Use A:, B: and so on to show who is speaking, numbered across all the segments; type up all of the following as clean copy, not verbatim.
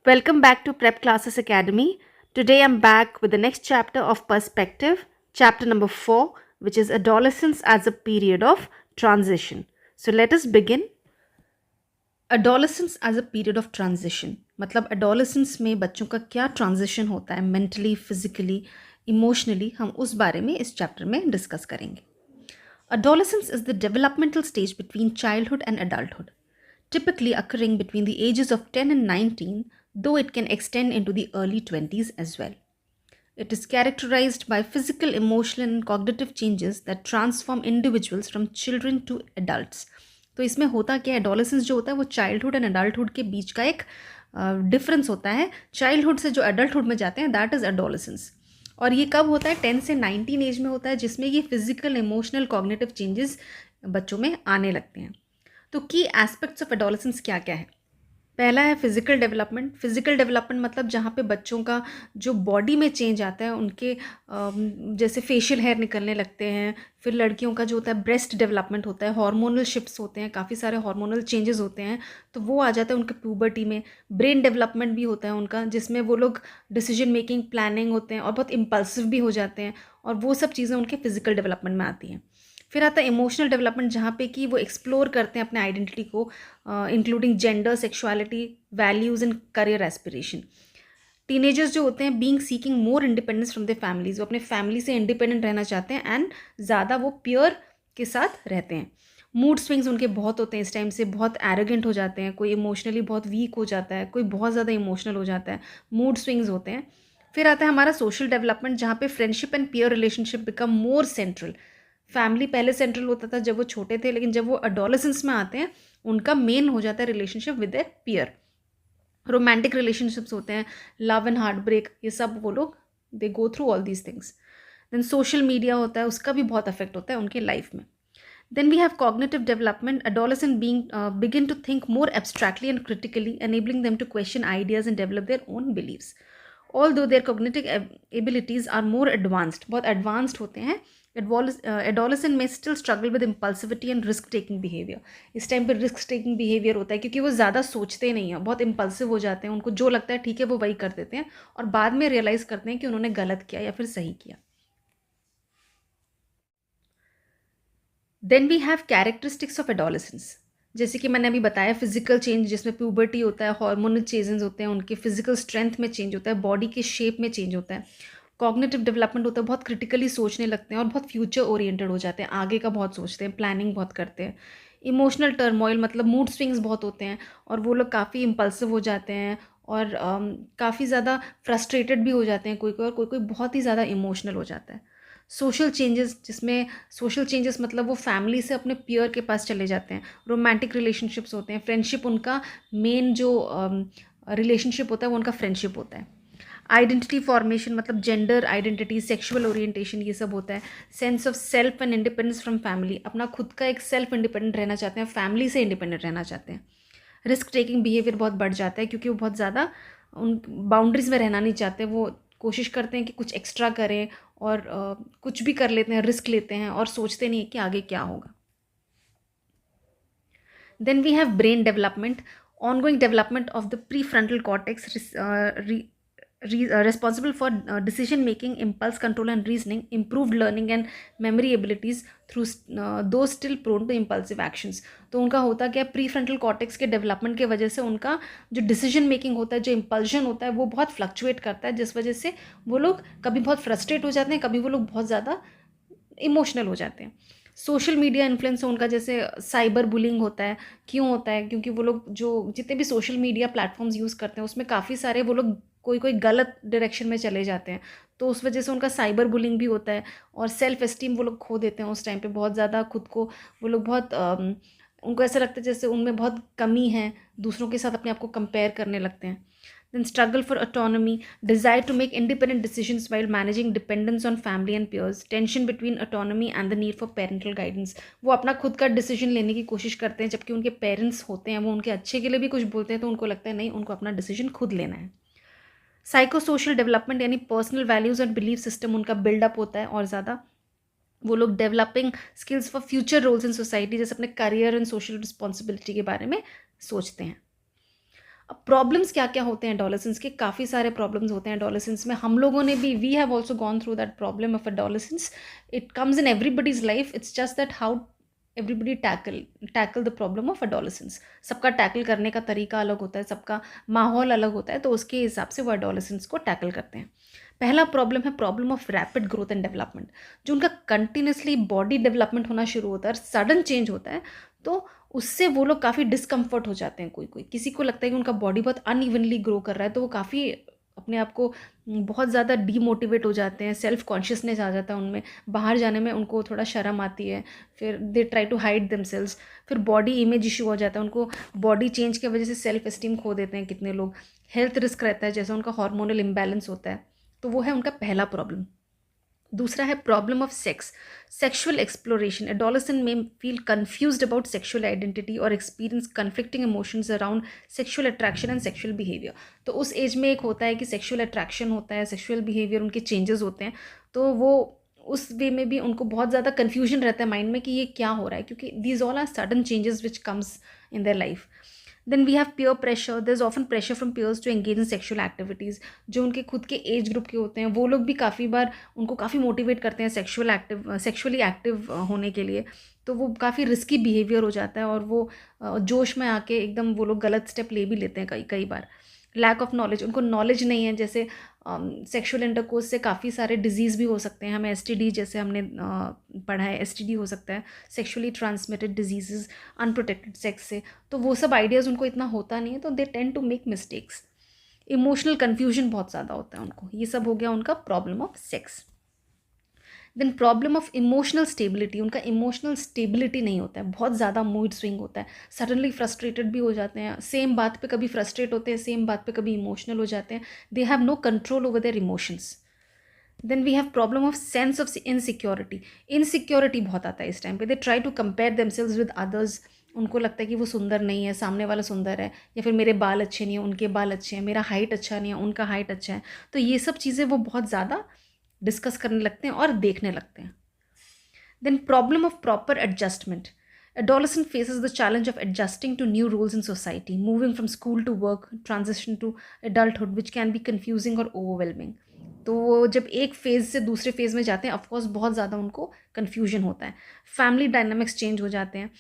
A: Welcome back to Prep Classes Academy. Today I'm back with the next chapter of Perspective, chapter number 4, which is Adolescence as a Period of Transition. So let us begin. Adolescence as a period of transition. मतलब adolescence में बच्चों का क्या transition होता है mentally, physically, emotionally, हम उस बारे में इस chapter में discuss करेंगे. Adolescence is the developmental stage between childhood and adulthood, typically occurring between the ages of 10 and 19, though it can extend into the early 20s as well. It is characterized by physical, emotional, and cognitive changes that transform individuals from children to adults. तो इसमें होता क्या है, adolescence जो होता है वो childhood and adulthood के बीच का एक डिफरेंस होता है. चाइल्डहुड से जो अडल्टहुड में जाते हैं दैट इज़ एडोलेसेंस. और ये कब होता है? 10 से 19 एज में होता है, जिसमें ये फिजिकल, इमोशनल, कॉग्निटिव चेंजेस बच्चों में आने लगते हैं. तो की एस्पेक्ट्स ऑफ एडोलेसेंस क्या क्या है? पहला है फिजिकल डेवलपमेंट. फिजिकल डेवलपमेंट मतलब जहाँ पे बच्चों का जो बॉडी में चेंज आता है, उनके जैसे फेशियल हेयर निकलने लगते हैं. फिर लड़कियों का जो होता है ब्रेस्ट डेवलपमेंट होता है, हार्मोनल शिफ्ट्स होते हैं, काफ़ी सारे हार्मोनल चेंजेस होते हैं, तो वो आ जाता है उनके प्यूबर्टी में. ब्रेन डेवलपमेंट भी होता है उनका, जिसमें वो लोग डिसीजन मेकिंग, प्लानिंग होते हैं और बहुत इम्पल्सिव भी हो जाते हैं, और वो सब चीज़ें उनके फिजिकल डेवलपमेंट में आती हैं. फिर आता है इमोशनल डेवलपमेंट, जहाँ पे कि वो एक्सप्लोर करते हैं अपने आइडेंटिटी को, including gender, sexuality, values and career aspiration. Teenagers जो होते हैं being seeking more independence from the families, वो अपने फैमिली से इंडिपेंडेंट रहना चाहते हैं एंड ज़्यादा वो प्योर के साथ रहते हैं. मूड स्विंग्स उनके बहुत होते हैं इस टाइम से, बहुत एरोगेंट हो जाते हैं, कोई इमोशनली बहुत वीक हो जाता है, कोई बहुत ज़्यादा इमोशनल हो जाता है. मूड स्विंग्स होते हैं. फिर आता है हमारा सोशल डेवलपमेंट, जहाँ पे friendship and peer relationship become more central. Family पहले सेंट्रल होता था जब वो छोटे थे, लेकिन जब वो अडोलेसेंस में आते हैं उनका मेन हो जाता है relationship with their peer. Romantic relationships होते हैं, लव एंड हार्ट ब्रेक, ये सब वो लोग they go through all these things. Then social media होता है, उसका भी बहुत अफेक्ट होता है उनके लाइफ में. Then we have cognitive development. Adolescents begin to think more abstractly and critically, enabling them to question ideas and develop their own beliefs. Although their cognitive abilities are more advanced, बहुत advanced होते हैं, adolescent may still struggle with impulsivity and risk-taking behavior. इस time पे risk-taking behavior होता है क्योंकि वो ज़्यादा सोचते नहीं हैं, बहुत impulsive हो जाते हैं, उनको जो लगता है ठीक है वो वही कर देते हैं, और बाद में realize करते हैं कि उन्होंने गलत किया या फिर सही किया. Then we have characteristics of adolescence. जैसे कि मैंने अभी बताया, फिजिकल चेंज जिसमें प्यूबर्टी होता है, हार्मोनल चेंजेस होते हैं, उनके फिजिकल स्ट्रेंथ में चेंज होता है, बॉडी के शेप में चेंज होता है. कॉग्निटिव डेवलपमेंट होता है, बहुत क्रिटिकली सोचने लगते हैं और बहुत फ्यूचर ओरिएंटेड हो जाते हैं, आगे का बहुत सोचते हैं, प्लानिंग बहुत करते हैं. इमोशनल टर्मोइल मतलब मूड स्विंग्स बहुत होते हैं, और वो लोग काफ़ी इम्पल्सिव हो जाते हैं, और काफ़ी ज़्यादा फ्रस्ट्रेटेड भी हो जाते हैं कोई कोई, और कोई कोई बहुत ही ज़्यादा इमोशनल हो जाता है. सोशल चेंजेस, जिसमें सोशल चेंजेस मतलब वो फैमिली से अपने पीयर के पास चले जाते हैं. रोमांटिक रिलेशनशिप्स होते हैं, फ्रेंडशिप उनका मेन जो रिलेशनशिप होता है वो उनका फ्रेंडशिप होता है. आइडेंटिटी फॉर्मेशन मतलब जेंडर आइडेंटिटी, सेक्सुअल ओरिएंटेशन, ये सब होता है. Sense of self and independence from family, अपना खुद का एक सेल्फ इंडिपेंडेंट रहना चाहते हैं, फैमिली से इंडिपेंडेंट रहना चाहते हैं. रिस्क टेकिंग बिहेवियर बहुत बढ़ जाता है क्योंकि वो बहुत ज़्यादा उन बाउंड्रीज में रहना नहीं चाहते, वो कोशिश करते हैं कि कुछ एक्स्ट्रा करें, और कुछ भी कर लेते हैं, रिस्क लेते हैं, और सोचते नहीं कि आगे क्या होगा. Then we have brain development. ongoing development of the prefrontal cortex responsible for decision making, impulse control and reasoning, improved learning and memory abilities through those still prone to impulsive actions. तो उनका होता क्या, pre frontal cortex के development के वजह से उनका जो डिसीजन मेकिंग होता है, जो इम्पल्शन होता है, वो बहुत फ्लक्चुएट करता है, जिस वजह से वो लोग कभी बहुत फ्रस्ट्रेट हो जाते हैं, कभी वो लोग बहुत ज़्यादा इमोशनल हो जाते हैं. सोशल मीडिया इन्फ्लुएंस उनका, जैसे साइबर बुलिंग होता है. क्यों होता है? क्योंकि वो लोग जो जितने भी सोशल मीडिया प्लेटफॉर्म्स यूज़ करते हैं उसमें काफ़ी सारे वो लोग कोई कोई गलत डायरेक्शन में चले जाते हैं, तो उस वजह से उनका साइबर बुलिंग भी होता है, और सेल्फ एस्टीम वो लोग खो देते हैं उस टाइम पे बहुत ज़्यादा. खुद को वो लोग बहुत उनको ऐसा लगता है जैसे उनमें बहुत कमी है, दूसरों के साथ अपने आप को कंपेयर करने लगते हैं. Then struggle for autonomy, desire to make independent decisions while managing dependence on family and peers, tension between autonomy and the need for parental guidance. वो अपना खुद का डिसीजन लेने की कोशिश करते हैं, जबकि उनके पेरेंट्स होते हैं वो उनके अच्छे के लिए भी कुछ बोलते हैं, तो उनको लगता है नहीं, उनको अपना डिसीजन खुद लेना है. साइको सोशल डेवलपमेंट यानी पर्सनल वैल्यूज़ और बिलीफ सिस्टम उनका बिल्डअप होता है, और ज़्यादा वो लोग developing skills for future roles in society, जैसे अपने करियर एंड सोशल रिस्पॉन्सिबिलिटी के बारे में सोचते हैं. अब प्रॉब्लम्स क्या क्या होते हैं एडोलेसेंस के, काफ़ी सारे प्रॉब्लम्स होते हैं एडोलेसेंस में. हम लोगों ने भी, we have also gone through that problem of adolescence. It comes in everybody's life. It's just that how everybody tackle the problem of adolescence. सबका टैकल करने का तरीका अलग होता है, सबका माहौल अलग होता है, तो उसके हिसाब से वो एडोलेसेंस को टैकल करते हैं. पहला प्रॉब्लम है problem of rapid growth and development. जो उनका कंटिन्यूसली बॉडी डेवलपमेंट होना शुरू होता है और सडन चेंज होता है, तो उससे वो लोग काफ़ी डिस्कम्फर्ट हो जाते हैं. कोई कोई किसी को लगता है कि उनका बॉडी बहुत अनइवनली ग्रो कर रहा है, तो वो काफ़ी अपने आप को बहुत ज़्यादा डीमोटिवेट हो जाते हैं. सेल्फ कॉन्शियसनेस आ जाता है उनमें. बाहर जाने में उनको थोड़ा शर्म आती है. फिर they try to hide themselves. फिर बॉडी इमेज इशू हो जाता है उनको. बॉडी चेंज की वजह से सेल्फ एस्टीम खो देते हैं कितने लोग. हेल्थ रिस्क रहता है, जैसे उनका हार्मोनल इम्बैलेंस होता है. तो वो है उनका पहला प्रॉब्लम. दूसरा है problem of sex, sexual exploration. Adolescent में feel confused about sexual identity और experience conflicting emotions around sexual attraction and sexual behaviour. तो उस एज में एक होता है कि सेक्शुअल अट्रैक्शन होता है, सेक्शुअल बिहेवियर उनके चेंजेस होते हैं. तो वो उस वे में भी उनको बहुत ज़्यादा कन्फ्यूजन रहता है माइंड में कि ये क्या हो रहा है, क्योंकि these all are sudden changes which comes in their life. Then we have peer pressure. there's often pressure from peers to engage in sexual activities. जो उनके खुद के एज ग्रुप के होते हैं, वो लोग भी काफ़ी बार उनको काफ़ी मोटिवेट करते हैं सेक्शुअली एक्टिव होने के लिए. तो वो काफ़ी रिस्की बिहेवियर हो जाता है और वो जोश में आके एकदम वो लोग गलत स्टेप ले भी लेते हैं कई कई बार. लैक ऑफ नॉलेज, उनको नॉलेज नहीं है. जैसे सेक्शुअल इंटरकोर्स से काफ़ी सारे डिजीज़ भी हो सकते हैं. हमें एसटीडी जैसे हमने पढ़ा है, एसटीडी हो सकता है, sexually transmitted disease unprotected sex से. तो वो सब आइडियाज़ उनको इतना होता नहीं है, तो they tend to make mistakes. Emotional confusion बहुत ज़्यादा होता है उनको. ये सब हो गया उनका problem of sex. Then problem of emotional stability. उनका इमोशनल स्टेबिलिटी नहीं होता है, बहुत ज़्यादा मूड स्विंग होता है. सडनली फ्रस्ट्रेटेड भी हो जाते हैं. सेम बात पे कभी फ्रस्ट्रेट होते हैं, सेम बात पे कभी इमोशनल हो जाते हैं. They have no control over their emotions. Then we have problem of sense of insecurity. Insecurity बहुत आता है इस टाइम पे. They try to compare themselves with others. उनको लगता है कि वो सुंदर नहीं है, सामने वाला सुंदर है, या फिर मेरे बाल अच्छे नहीं हैं, उनके बाल अच्छे हैं, मेरा हाइट अच्छा नहीं है, उनका हाइट अच्छा है. तो ये सब चीज़ें वो बहुत ज़्यादा डिस्कस करने लगते हैं और देखने लगते हैं. Then problem of proper adjustment. Adolescent faces the challenge of adjusting to new rules in society, moving from school to work, transition to adulthood, which can be confusing or overwhelming. तो वो जब एक फेज़ से दूसरे phase में जाते हैं, of course बहुत ज़्यादा उनको कन्फ्यूजन होता है. फैमिली डायनामिक्स चेंज हो जाते हैं.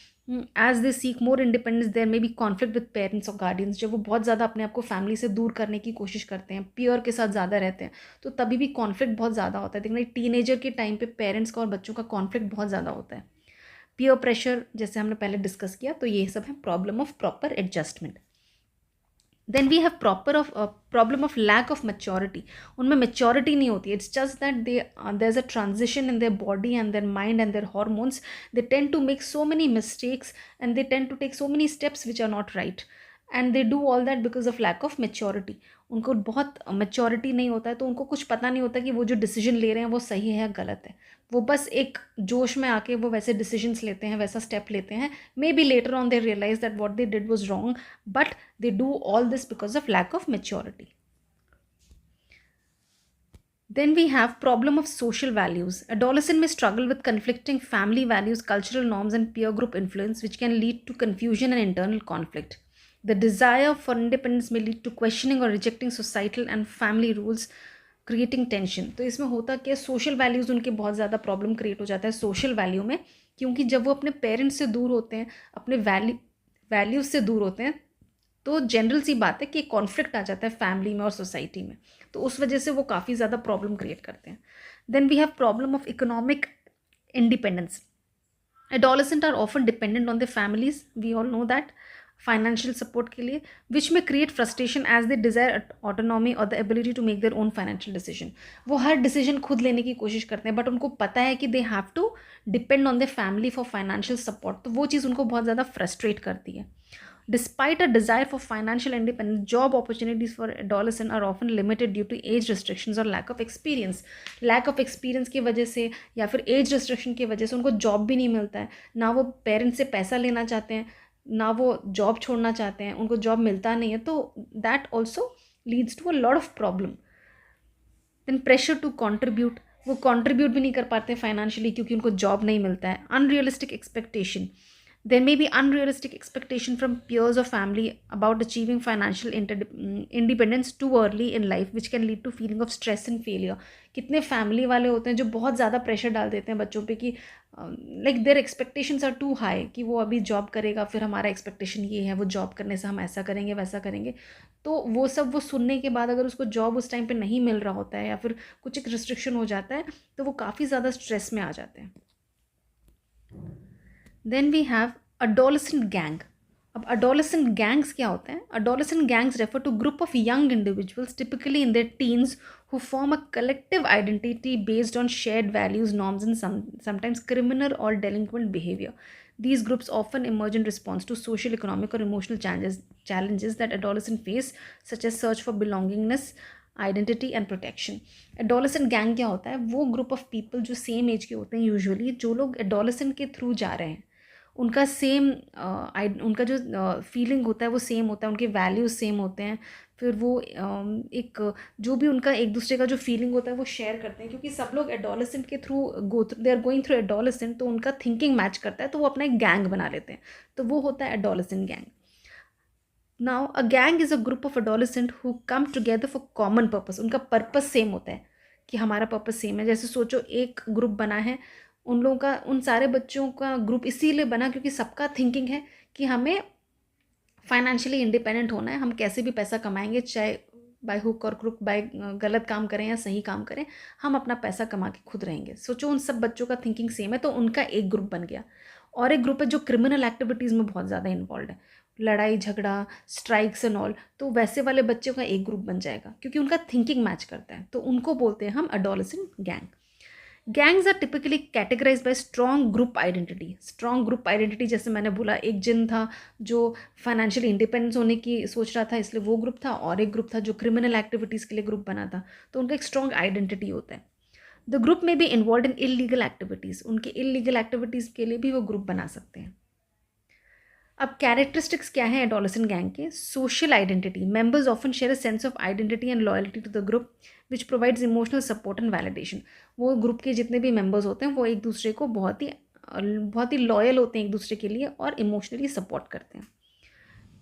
A: As they seek more independence there may be conflict with parents और गार्डियंस. जब वो बहुत ज़्यादा अपने आप को फैमिली से दूर करने की कोशिश करते हैं, पियर के साथ ज़्यादा रहते हैं, तो तभी भी कॉन्फ्लिक्ट बहुत ज़्यादा होता है. देखना टीनेजर के टाइम पे पेरेंट्स का और बच्चों का कॉन्फ्लिक्ट बहुत ज़्यादा होता है. पियर प्रेशर जैसे हमने पहले डिस्कस किया, तो ये सब है problem of proper adjustment. Then we have problem of lack of maturity. उनमें मैच्योरिटी नहीं होती. It's just that there is a transition in their body and their mind and their hormones. They tend to make so many mistakes and they tend to take so many steps which are not right, and they do all that because of lack of maturity. उनको बहुत maturity नहीं होता है, तो उनको कुछ पता नहीं होता कि वो जो डिसीजन ले रहे हैं वो सही है या गलत है. वो बस एक जोश में आके वो वैसे डिसीजंस लेते हैं, वैसा स्टेप लेते हैं. Maybe later on they realise that what they did was wrong, but they do all this because of lack of maturity. Then we have problem of social values. Adolescent may struggle with conflicting family values, cultural norms, and peer group influence, which can lead to confusion and internal conflict. The desire for independence may lead to questioning or rejecting societal and family rules, creating tension. तो इसमें होता क्या, social values उनके बहुत ज़्यादा problem create हो जाता है सोशल वैल्यू में, क्योंकि जब वो अपने पेरेंट्स से दूर होते हैं, अपने वैल्यूज़ से दूर होते हैं, तो जनरल सी बात है कि कॉन्फ्लिक्ट आ जाता है फैमिली में और सोसाइटी में. तो उस वजह से वो काफ़ी ज़्यादा प्रॉब्लम क्रिएट करते हैं. Then we have problem of economic independence. Adolescent are often dependent on the families, we all know that, financial support के लिए, which may create frustration as they desire autonomy और the ability to make their own financial decision. वो हर decision खुद लेने की कोशिश करते हैं, बट उनको पता है कि they have to depend on the family for financial support. तो वो चीज़ उनको बहुत ज़्यादा फ्रस्ट्रेट करती है. Despite a desire for financial independence, job opportunities for adolescents are often limited due to age restrictions or lack of experience. Lack of experience की वजह से या फिर age restriction की वजह से उनको जॉब भी नहीं मिलता है. ना वो पेरेंट्स से पैसा लेना चाहते हैं, ना वो जॉब छोड़ना चाहते हैं, उनको जॉब मिलता नहीं है. तो that also leads to a lot of problem. Then pressure to contribute. वो कॉन्ट्रीब्यूट भी नहीं कर पाते फाइनेंशियली क्योंकि उनको जॉब नहीं मिलता है. Unrealistic expectation. There may be unrealistic expectation from peers or family about achieving financial independence too early in life, which can lead to feeling of stress and failure. कितने फैमिली वाले होते हैं जो बहुत ज़्यादा प्रेशर डाल देते हैं बच्चों पे कि like their expectations are too high कि वो अभी जॉब करेगा, फिर हमारा एक्सपेक्टेशन ये है, वो जॉब करने से हम ऐसा करेंगे वैसा करेंगे। तो वो सब वो सुनने के बाद अगर उसको जॉब उस टाइम पे नहीं मिल रहा होता है या फिर कुछ एक रिस्ट्रिक्शन हो जाता है तो वो काफ़ी ज़्यादा स्ट्रेस में आ जाते हैं। Then we have adolescent gang. अब अडोलेसेंट गैंग्स क्या होते हैं? Adolescent gangs refer to group of young individuals typically in their teens who form a collective identity based on shared values, norms, and sometimes criminal or delinquent behavior. These groups often emerge in response to social, economic, or emotional challenges that adolescents face, such as search for belongingness, identity and protection. Adolescent gang क्या होता है? वो group of people जो same as के होते हैं usually, जो लोग एडोलेसेंट के थ्रू जा रहे हैं, उनका सेम उनका जो फीलिंग होता है वो सेम होता है, उनके वैल्यूज़ सेम होते हैं, फिर वो एक जो भी उनका एक दूसरे का जो फीलिंग होता है वो शेयर करते हैं, क्योंकि सब लोग एडोलेसेंट के through they are going through adolescent, तो उनका थिंकिंग मैच करता है, तो वो अपना एक गैंग बना लेते हैं, तो वो होता है adolescent gang. Now a gang is a group of adolescent who come together for common purpose. उनका पर्पस सेम होता है कि हमारा पर्पस सेम है। जैसे सोचो एक ग्रुप बना है, उन लोगों का, उन सारे बच्चों का ग्रुप इसीलिए बना क्योंकि सबका थिंकिंग है कि हमें फाइनेंशियली इंडिपेंडेंट होना है, हम कैसे भी पैसा कमाएंगे, चाहे बाय हुक और क्रुक, बाय गलत काम करें या सही काम करें, हम अपना पैसा कमा के खुद रहेंगे। सोचो उन सब बच्चों का थिंकिंग सेम है, तो उनका एक ग्रुप बन गया। और एक ग्रुप है जो क्रिमिनल एक्टिविटीज़ में बहुत ज़्यादा इन्वॉल्व है, लड़ाई झगड़ा, स्ट्राइक्स एंड ऑल, तो वैसे वाले बच्चों का एक ग्रुप बन जाएगा क्योंकि उनका थिंकिंग मैच करता है, तो उनको बोलते हैं हम adolescent gang. Gangs are typically categorize by strong group identity. Strong group identity, जैसे मैंने बोला, एक जिन था जो फाइनेंशियली इंडिपेंडेंस होने की सोच रहा था इसलिए वो ग्रुप था, और एक ग्रुप था जो क्रिमिनल एक्टिविटीज़ के लिए ग्रुप बना था, तो उनका एक स्ट्रॉन्ग आइडेंटिटी होता है। द ग्रुप में be involve in illegal activities, उनके इलीगल एक्टिविटीज़ के लिए भी वो ग्रुप बना सकते हैं। अब कैरेक्टरिस्टिक्स क्या है एडोलेसेंट गैंग के? Social identity, members often share a sense of identity and loyalty to the group which provides emotional support and validation. वो ग्रुप के जितने भी मेंबर्स होते हैं वो एक दूसरे को बहुत ही लॉयल होते हैं एक दूसरे के लिए और इमोशनली सपोर्ट करते हैं।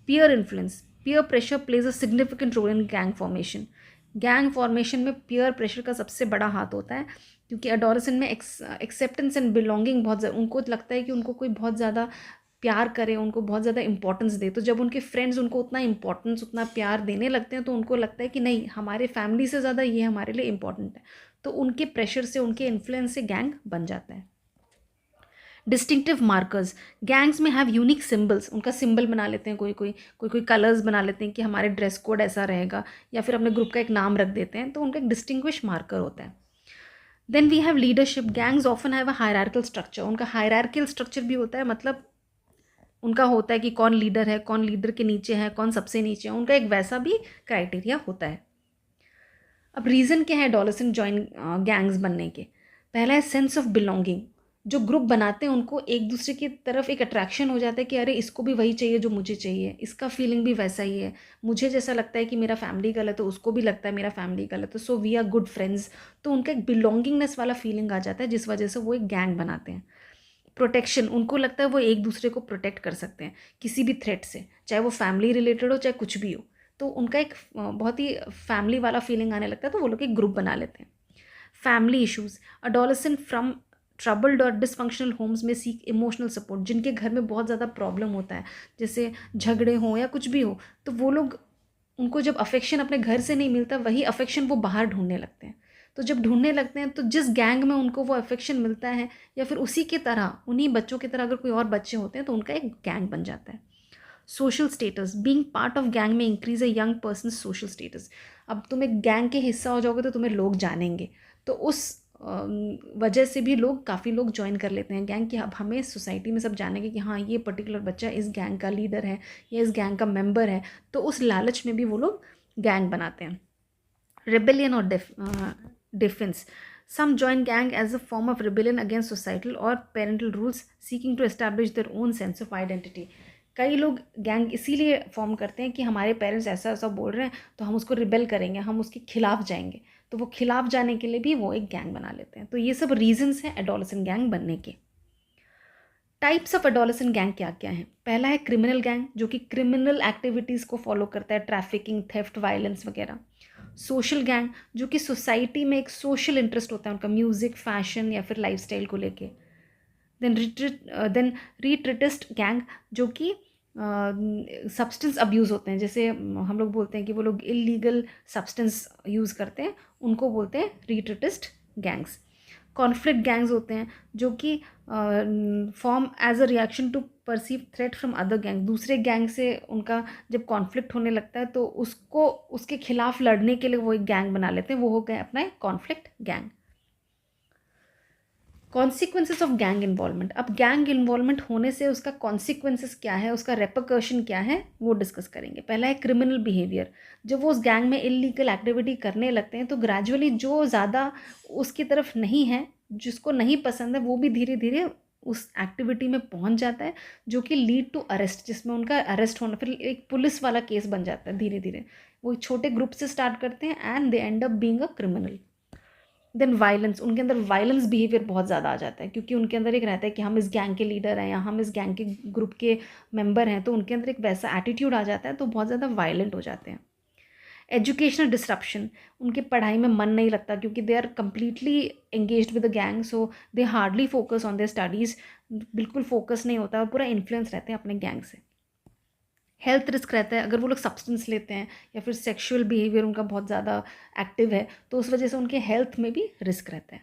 A: Peer influence, peer pressure plays a significant role in gang formation. Gang formation में पीयर प्रेशर का सबसे बड़ा हाथ होता है, क्योंकि एडोलेसेंट में एक्सेप्टेंस एंड बिलोंगिंग बहुत, उनको लगता है कि उनको कोई बहुत ज़्यादा प्यार करे, उनको बहुत ज़्यादा इंपॉर्टेंस दे, तो जब उनके फ्रेंड्स उनको उतना इंपॉर्टेंस, उतना प्यार देने लगते हैं, तो उनको लगता है कि नहीं, हमारे फैमिली से ज़्यादा ये हमारे लिए इंपॉर्टेंट है, तो उनके प्रेशर से, उनके इन्फ्लुएंस से गैंग बन जाता है। डिस्टिंक्टिव मार्कर्स, गैंग्स में हैव यूनिक सिम्बल्स, उनका सिंबल बना लेते हैं, कोई कलर्स बना लेते हैं कि हमारे ड्रेस कोड ऐसा रहेगा, या फिर अपने ग्रुप का एक नाम रख देते हैं, तो उनका एक डिस्टिंग्विश मार्कर होता है। Then we have leadership, gangs often have a hierarchical structure, उनका हायरार्किकल स्ट्रक्चर भी होता है, मतलब उनका होता है कि कौन लीडर है, कौन लीडर के नीचे है, कौन सबसे नीचे है, उनका एक वैसा भी क्राइटेरिया होता है। अब रीज़न क्या है एडोलेसेंट जॉइन गैंग्स बनने के? पहला है सेंस ऑफ बिलोंगिंग, जो ग्रुप बनाते हैं उनको एक दूसरे की तरफ एक अट्रैक्शन हो जाता है कि अरे इसको भी वही चाहिए जो मुझे चाहिए, इसका फीलिंग भी वैसा ही है, मुझे जैसा लगता है कि मेरा फैमिली गलत है, उसको भी लगता है मेरा फैमिली गलत है, so we are good friends, तो उनका एक बिलोंगिंगनेस वाला फीलिंग आ जाता है, जिस वजह से वो एक गैंग बनाते हैं। प्रोटेक्शन, उनको लगता है वो एक दूसरे को प्रोटेक्ट कर सकते हैं किसी भी थ्रेट से, चाहे वो फैमिली रिलेटेड हो, चाहे कुछ भी हो, तो उनका एक बहुत ही फैमिली वाला फीलिंग आने लगता है, तो वो लोग एक ग्रुप बना लेते हैं। Family issues, adolescent from troubled और डिसफंक्शनल होम्स में सीख इमोशनल सपोर्ट, जिनके घर में बहुत ज़्यादा प्रॉब्लम होता है, जैसे झगड़े हों या कुछ भी हो, तो वो लोग, उनको जब अफेक्शन अपने घर से नहीं मिलता, वही अफेक्शन वो बाहर ढूंढने लगते हैं, तो जब ढूंढने लगते हैं तो जिस गैंग में उनको वो अफेक्शन मिलता है, या फिर उसी की तरह, उन्हीं बच्चों की तरह अगर कोई और बच्चे होते हैं, तो उनका एक गैंग बन जाता है। Social status, being part of gang may increase a young person social status. अब तुम एक गैंग के हिस्सा हो जाओगे तो तुम्हें लोग जानेंगे, तो उस वजह से भी काफ़ी लोग ज्वाइन कर लेते हैं गैंग, कि अब हमें सोसाइटी में सब जानेंगे कि हाँ, ये पर्टिकुलर बच्चा इस गैंग का लीडर है या इस गैंग का मेंबर है, तो उस लालच में भी वो लोग गैंग बनाते हैं। रिबेलियन और defence, some join gang as a form of rebellion against societal और parental rules seeking to establish their own sense of identity. कई लोग गैंग इसीलिए फॉर्म करते हैं कि हमारे पेरेंट्स ऐसा ऐसा बोल रहे हैं, तो हम उसको रिबेल करेंगे, हम उसके खिलाफ जाएंगे, तो वो खिलाफ जाने के लिए भी वो एक गैंग बना लेते हैं। तो ये सब रीजंस हैं एडोलेसेंट गैंग बनने के। टाइप्स ऑफ एडोलेसेंट गैंग क्या क्या हैं? पहला है क्रिमिनल गैंग, जो कि क्रिमिनल एक्टिविटीज़ को फॉलो करता है, ट्रैफिकिंग, थेफ्ट, वायलेंस वगैरह। सोशल गैंग, जो कि सोसाइटी में एक सोशल इंटरेस्ट होता है उनका, म्यूज़िक, फैशन या फिर लाइफस्टाइल को लेके। देन रिट्रिटिस्ट गैंग, जो कि सब्सटेंस अब्यूज़ होते हैं, जैसे हम लोग बोलते हैं कि वो लोग इलीगल सब्सटेंस यूज़ करते हैं, उनको बोलते हैं रिट्रिटिस्ट गैंग्स। कॉन्फ्लिक्ट गैंग्स होते हैं जो कि form as a reaction to perceive threat from other gang, दूसरे गैंग से उनका जब कॉन्फ्लिक्ट होने लगता है तो उसको उसके खिलाफ लड़ने के लिए वो एक गैंग बना लेते हैं, वो हो गए अपना conflict gang. Consequences of gang involvement, अब गैंग इन्वॉल्वमेंट होने से उसका कॉन्सिक्वेंसेस क्या है, उसका रेपरकर्शन क्या है, वो डिस्कस करेंगे। पहला है क्रिमिनल बिहेवियर, जब वो उस गैंग में इलीगल एक्टिविटी करने लगते हैं तो ग्रेजुअली जो ज़्यादा उसकी तरफ नहीं है, जिसको नहीं पसंद है, वो भी धीरे धीरे उस एक्टिविटी में पहुंच जाता है, जो कि लीड टू अरेस्ट, जिसमें उनका अरेस्ट होना फिर एक पुलिस वाला केस बन जाता है। धीरे धीरे वो छोटे ग्रुप से स्टार्ट करते हैं and they end up being a criminal. Then violence, उनके अंदर वायलेंस बिहेवियर बहुत ज़्यादा आ जाता है, क्योंकि उनके अंदर एक रहता है कि हम इस गैंग के लीडर हैं या हम इस गैंग के ग्रुप के मेंबर हैं, तो उनके अंदर एक वैसा एटीट्यूड आ जाता है, तो बहुत ज़्यादा वायलेंट हो जाते हैं। एजुकेशनल डिसरप्शन, उनके पढ़ाई में मन नहीं लगता क्योंकि they are completely engaged with the gang, so they hardly focus on their studies, बिल्कुल फोकस नहीं होता और पूरा इन्फ्लुएंस रहते हैं अपने गैंग से। हेल्थ रिस्क रहता है, अगर वो लोग सब्सटेंस लेते हैं या फिर सेक्सुअल बिहेवियर उनका बहुत ज़्यादा एक्टिव है, तो उस वजह से उनके हेल्थ में भी रिस्क रहता है।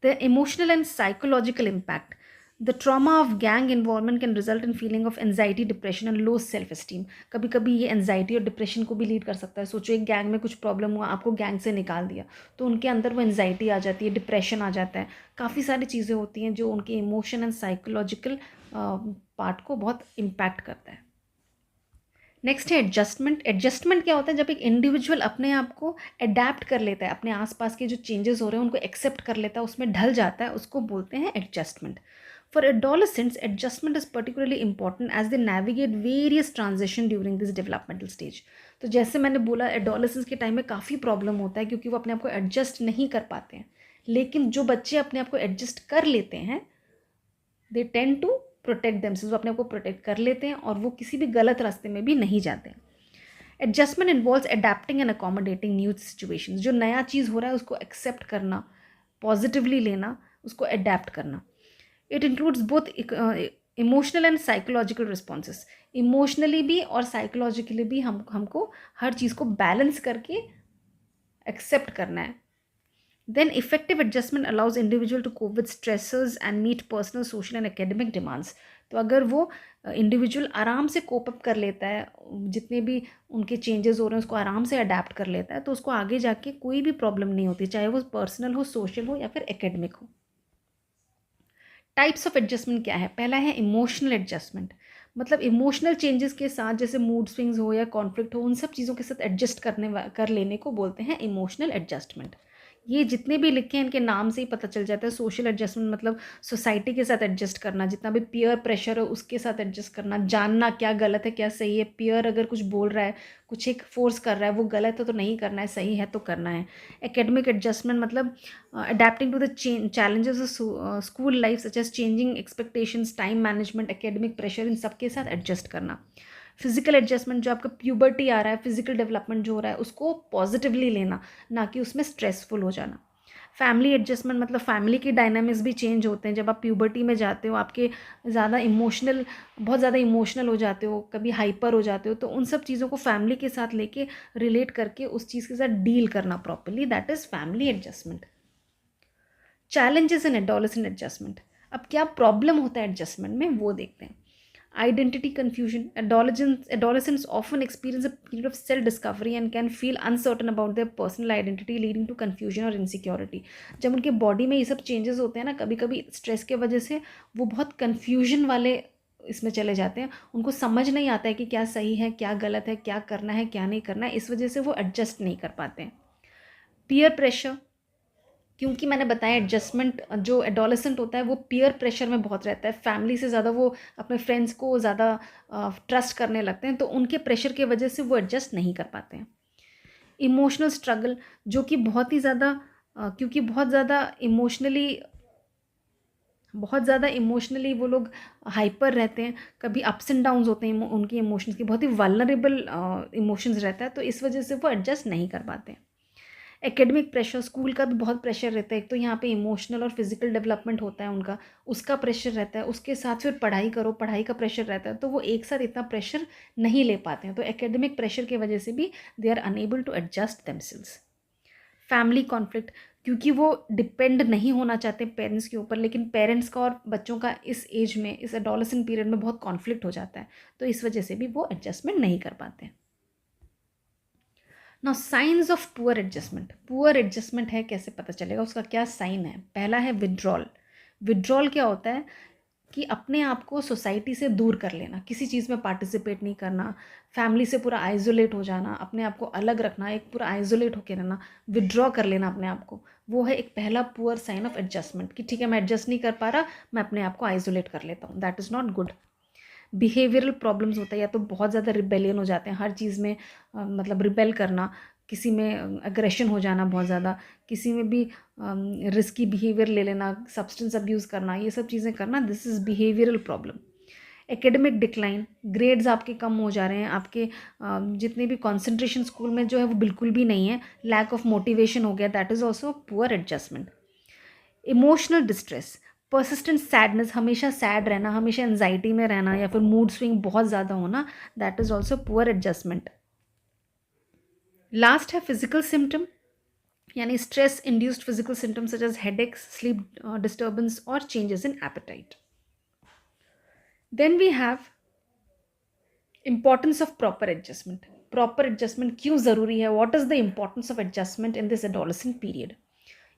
A: The emotional and psychological impact, the trauma of gang involvement can result in feeling of anxiety, depression and low self esteem. कभी कभी ये एंजाइटी और डिप्रेशन को भी लीड कर सकता है। सोचो एक गैंग में कुछ प्रॉब्लम हुआ, आपको गैंग से निकाल दिया, तो उनके अंदर वो एंजाइटी आ जाती है, डिप्रेशन आ जाता है, काफ़ी सारी चीज़ें होती हैं जो उनके इमोशन एंड साइकोलॉजिकल पार्ट को बहुत इम्पैक्ट करता है। नेक्स्ट है एडजस्टमेंट। एडजस्टमेंट क्या होता है, जब एक इंडिविजुअल अपने आप को अडेप्ट कर लेता है, अपने आसपास के जो चेंजेस हो रहे हैं उनको एक्सेप्ट कर लेता है, उसमें ढल जाता है, उसको बोलते हैं adjustment. For adolescents adjustment is particularly important as they navigate various transition during this developmental stage. तो जैसे मैंने बोला, एडोलेसेंस के टाइम में काफ़ी प्रॉब्लम होता है क्योंकि वो अपने आप को एडजस्ट नहीं कर पाते हैं, लेकिन जो बच्चे अपने आप को एडजस्ट कर लेते हैं, they tend to protect themselves, वो अपने आप को प्रोटेक्ट कर लेते हैं और वो किसी भी गलत रास्ते में भी नहीं जाते हैं। Adjustment involves adapting and accommodating new situations, जो नया चीज़ हो रहा है उसको एक्सेप्ट करना, पॉजिटिवली लेना, उसको अडेप्ट करना। It includes both emotional and psychological responses, emotionally भी और साइकोलॉजिकली भी हमको हर चीज़ को बैलेंस करके एक्सेप्ट करना है। Then effective adjustment allows individual to cope with stressors and meet personal, social and academic demands. तो अगर वो इंडिविजुअल आराम से कोप अप कर लेता है, जितने भी उनके चेंजेस हो रहे हैं उसको आराम से अडेप्ट कर लेता है, तो उसको आगे जाके कोई भी प्रॉब्लम नहीं होती, चाहे वो पर्सनल हो, सोशल हो या फिर एकेडमिक हो। टाइप्स ऑफ एडजस्टमेंट क्या है? पहला है इमोशनल एडजस्टमेंट, मतलब इमोशनल चेंजेस के साथ, जैसे मूड स्विंग्स हो या कॉन्फ्लिक्ट हो, उन सब चीज़ों के साथ एडजस्ट कर लेने को बोलते हैं इमोशनल एडजस्टमेंट। ये जितने भी लिखे हैं इनके नाम से ही पता चल जाता है। सोशल एडजस्टमेंट मतलब सोसाइटी के साथ एडजस्ट करना, जितना भी पीयर प्रेशर है उसके साथ एडजस्ट करना, जानना क्या गलत है क्या सही है, पीयर अगर कुछ बोल रहा है, कुछ एक फोर्स कर रहा है, वो गलत है तो नहीं करना है, सही है तो करना है। एकेडमिक एडजस्टमेंट मतलब adapting to the challenges of school life, such as changing expectations, time management, academic pressure, इन सब के साथ एडजस्ट करना। फिजिकल एडजस्टमेंट, जो आपका प्यूबर्टी आ रहा है, फिजिकल डेवलपमेंट जो हो रहा है उसको पॉजिटिवली लेना, ना कि उसमें स्ट्रेसफुल हो जाना। फैमिली एडजस्टमेंट मतलब फैमिली के डायनामिक्स भी चेंज होते हैं, जब आप प्यूबर्टी में जाते हो, आपके ज़्यादा इमोशनल, बहुत ज़्यादा इमोशनल हो जाते हो, कभी हाइपर हो जाते हो, तो उन सब चीज़ों को फैमिली के साथ लेके रिलेट करके उस चीज़ के साथ डील करना properly, that is family adjustment. Challenges in adolescent adjustment, अब क्या प्रॉब्लम होता है एडजस्टमेंट में वो देखते हैं। Identity confusion. Adolescents often experience a period of self-discovery and can feel uncertain about their personal identity, leading to confusion और insecurity. जब उनके बॉडी में ये सब चेंजेस होते हैं ना, कभी कभी स्ट्रेस के वजह से वो बहुत कन्फ्यूजन वाले इसमें चले जाते हैं, उनको समझ नहीं आता है कि क्या सही है क्या गलत है, क्या करना है क्या नहीं करना है, इस वजह से वो एडजस्ट नहीं कर पाते हैं। पीयर प्रेशर, क्योंकि मैंने बताया एडजस्टमेंट जो एडोलेसेंट होता है वो पीयर प्रेशर में बहुत रहता है, फैमिली से ज़्यादा वो अपने फ्रेंड्स को ज़्यादा ट्रस्ट करने लगते हैं, तो उनके प्रेशर की वजह से वो एडजस्ट नहीं कर पाते हैं। इमोशनल स्ट्रगल, जो कि बहुत ही ज़्यादा क्योंकि बहुत ज़्यादा इमोशनली बहुत ज़्यादा इमोशनली वो लोग हाइपर रहते हैं, कभी अप्स एंड डाउन्स होते हैं उनकी इमोशंस की, बहुत ही वल्नरेबल इमोशंस रहता है, तो इस वजह से वो एडजस्ट नहीं कर पाते हैं। एकेडमिक प्रेशर, स्कूल का भी बहुत प्रेशर रहता है, एक तो यहाँ पे इमोशनल और फिजिकल डेवलपमेंट होता है उनका, उसका प्रेशर रहता है, उसके साथ फिर पढ़ाई करो, पढ़ाई का प्रेशर रहता है, तो वो एक साथ इतना प्रेशर नहीं ले पाते हैं, तो एकेडमिक प्रेशर की वजह से भी they are unable to adjust themselves. Family conflict, क्योंकि वो डिपेंड नहीं होना चाहते पेरेंट्स के ऊपर, लेकिन पेरेंट्स का और बच्चों का इस एज में, इस एडोलेसेंट पीरियड में बहुत कॉन्फ्लिक्ट हो जाता है, तो इस वजह से भी वो एडजस्टमेंट नहीं कर पाते हैं। Now science of poor adjustment, poor adjustment है कैसे पता चलेगा, उसका क्या साइन है? पहला है विड्रॉल। विड्रॉल क्या होता है कि अपने आप को सोसाइटी से दूर कर लेना, किसी चीज़ में पार्टिसिपेट नहीं करना, फैमिली से पूरा आइसोलेट हो जाना, अपने आप को अलग रखना, एक पूरा आइसोलेट होकर रहना, विड्रॉ कर लेना अपने आप को, वो है एक पहला पुअर साइन ऑफ एडजस्टमेंट कि ठीक है मैं एडजस्ट नहीं कर पा रहा, मैं अपने आप को आइसोलेट कर लेता हूँ, that is not good. Behavioural problems होता है, या तो बहुत ज़्यादा रिबेलियन हो जाते हैं हर चीज़ में, मतलब रिबेल करना, किसी में अग्रेशन हो जाना बहुत ज़्यादा, किसी में भी रिस्की बिहेवियर ले लेना, सब्सटेंस अब्यूज़ करना, ये सब चीज़ें करना, this is behavioural problem. Academic decline, grades आपके कम हो जा रहे हैं, आपके जितने भी कॉन्सेंट्रेशन स्कूल में जो है वो बिल्कुल भी नहीं है, लैक ऑफ मोटिवेशन हो गया, that is also poor adjustment. Emotional distress, persistent sadness, हमेशा सैड रहना, हमेशा एंजाइटी में रहना, या फिर मूड स्विंग बहुत ज़्यादा होना, that is also poor adjustment. Last है फिजिकल सिम्टम, यानी stress induced physical symptoms such as headaches, sleep disturbance और changes in appetite. Then we have importance of proper adjustment. Proper adjustment क्यों ज़रूरी है? What is the importance of adjustment in this adolescent period?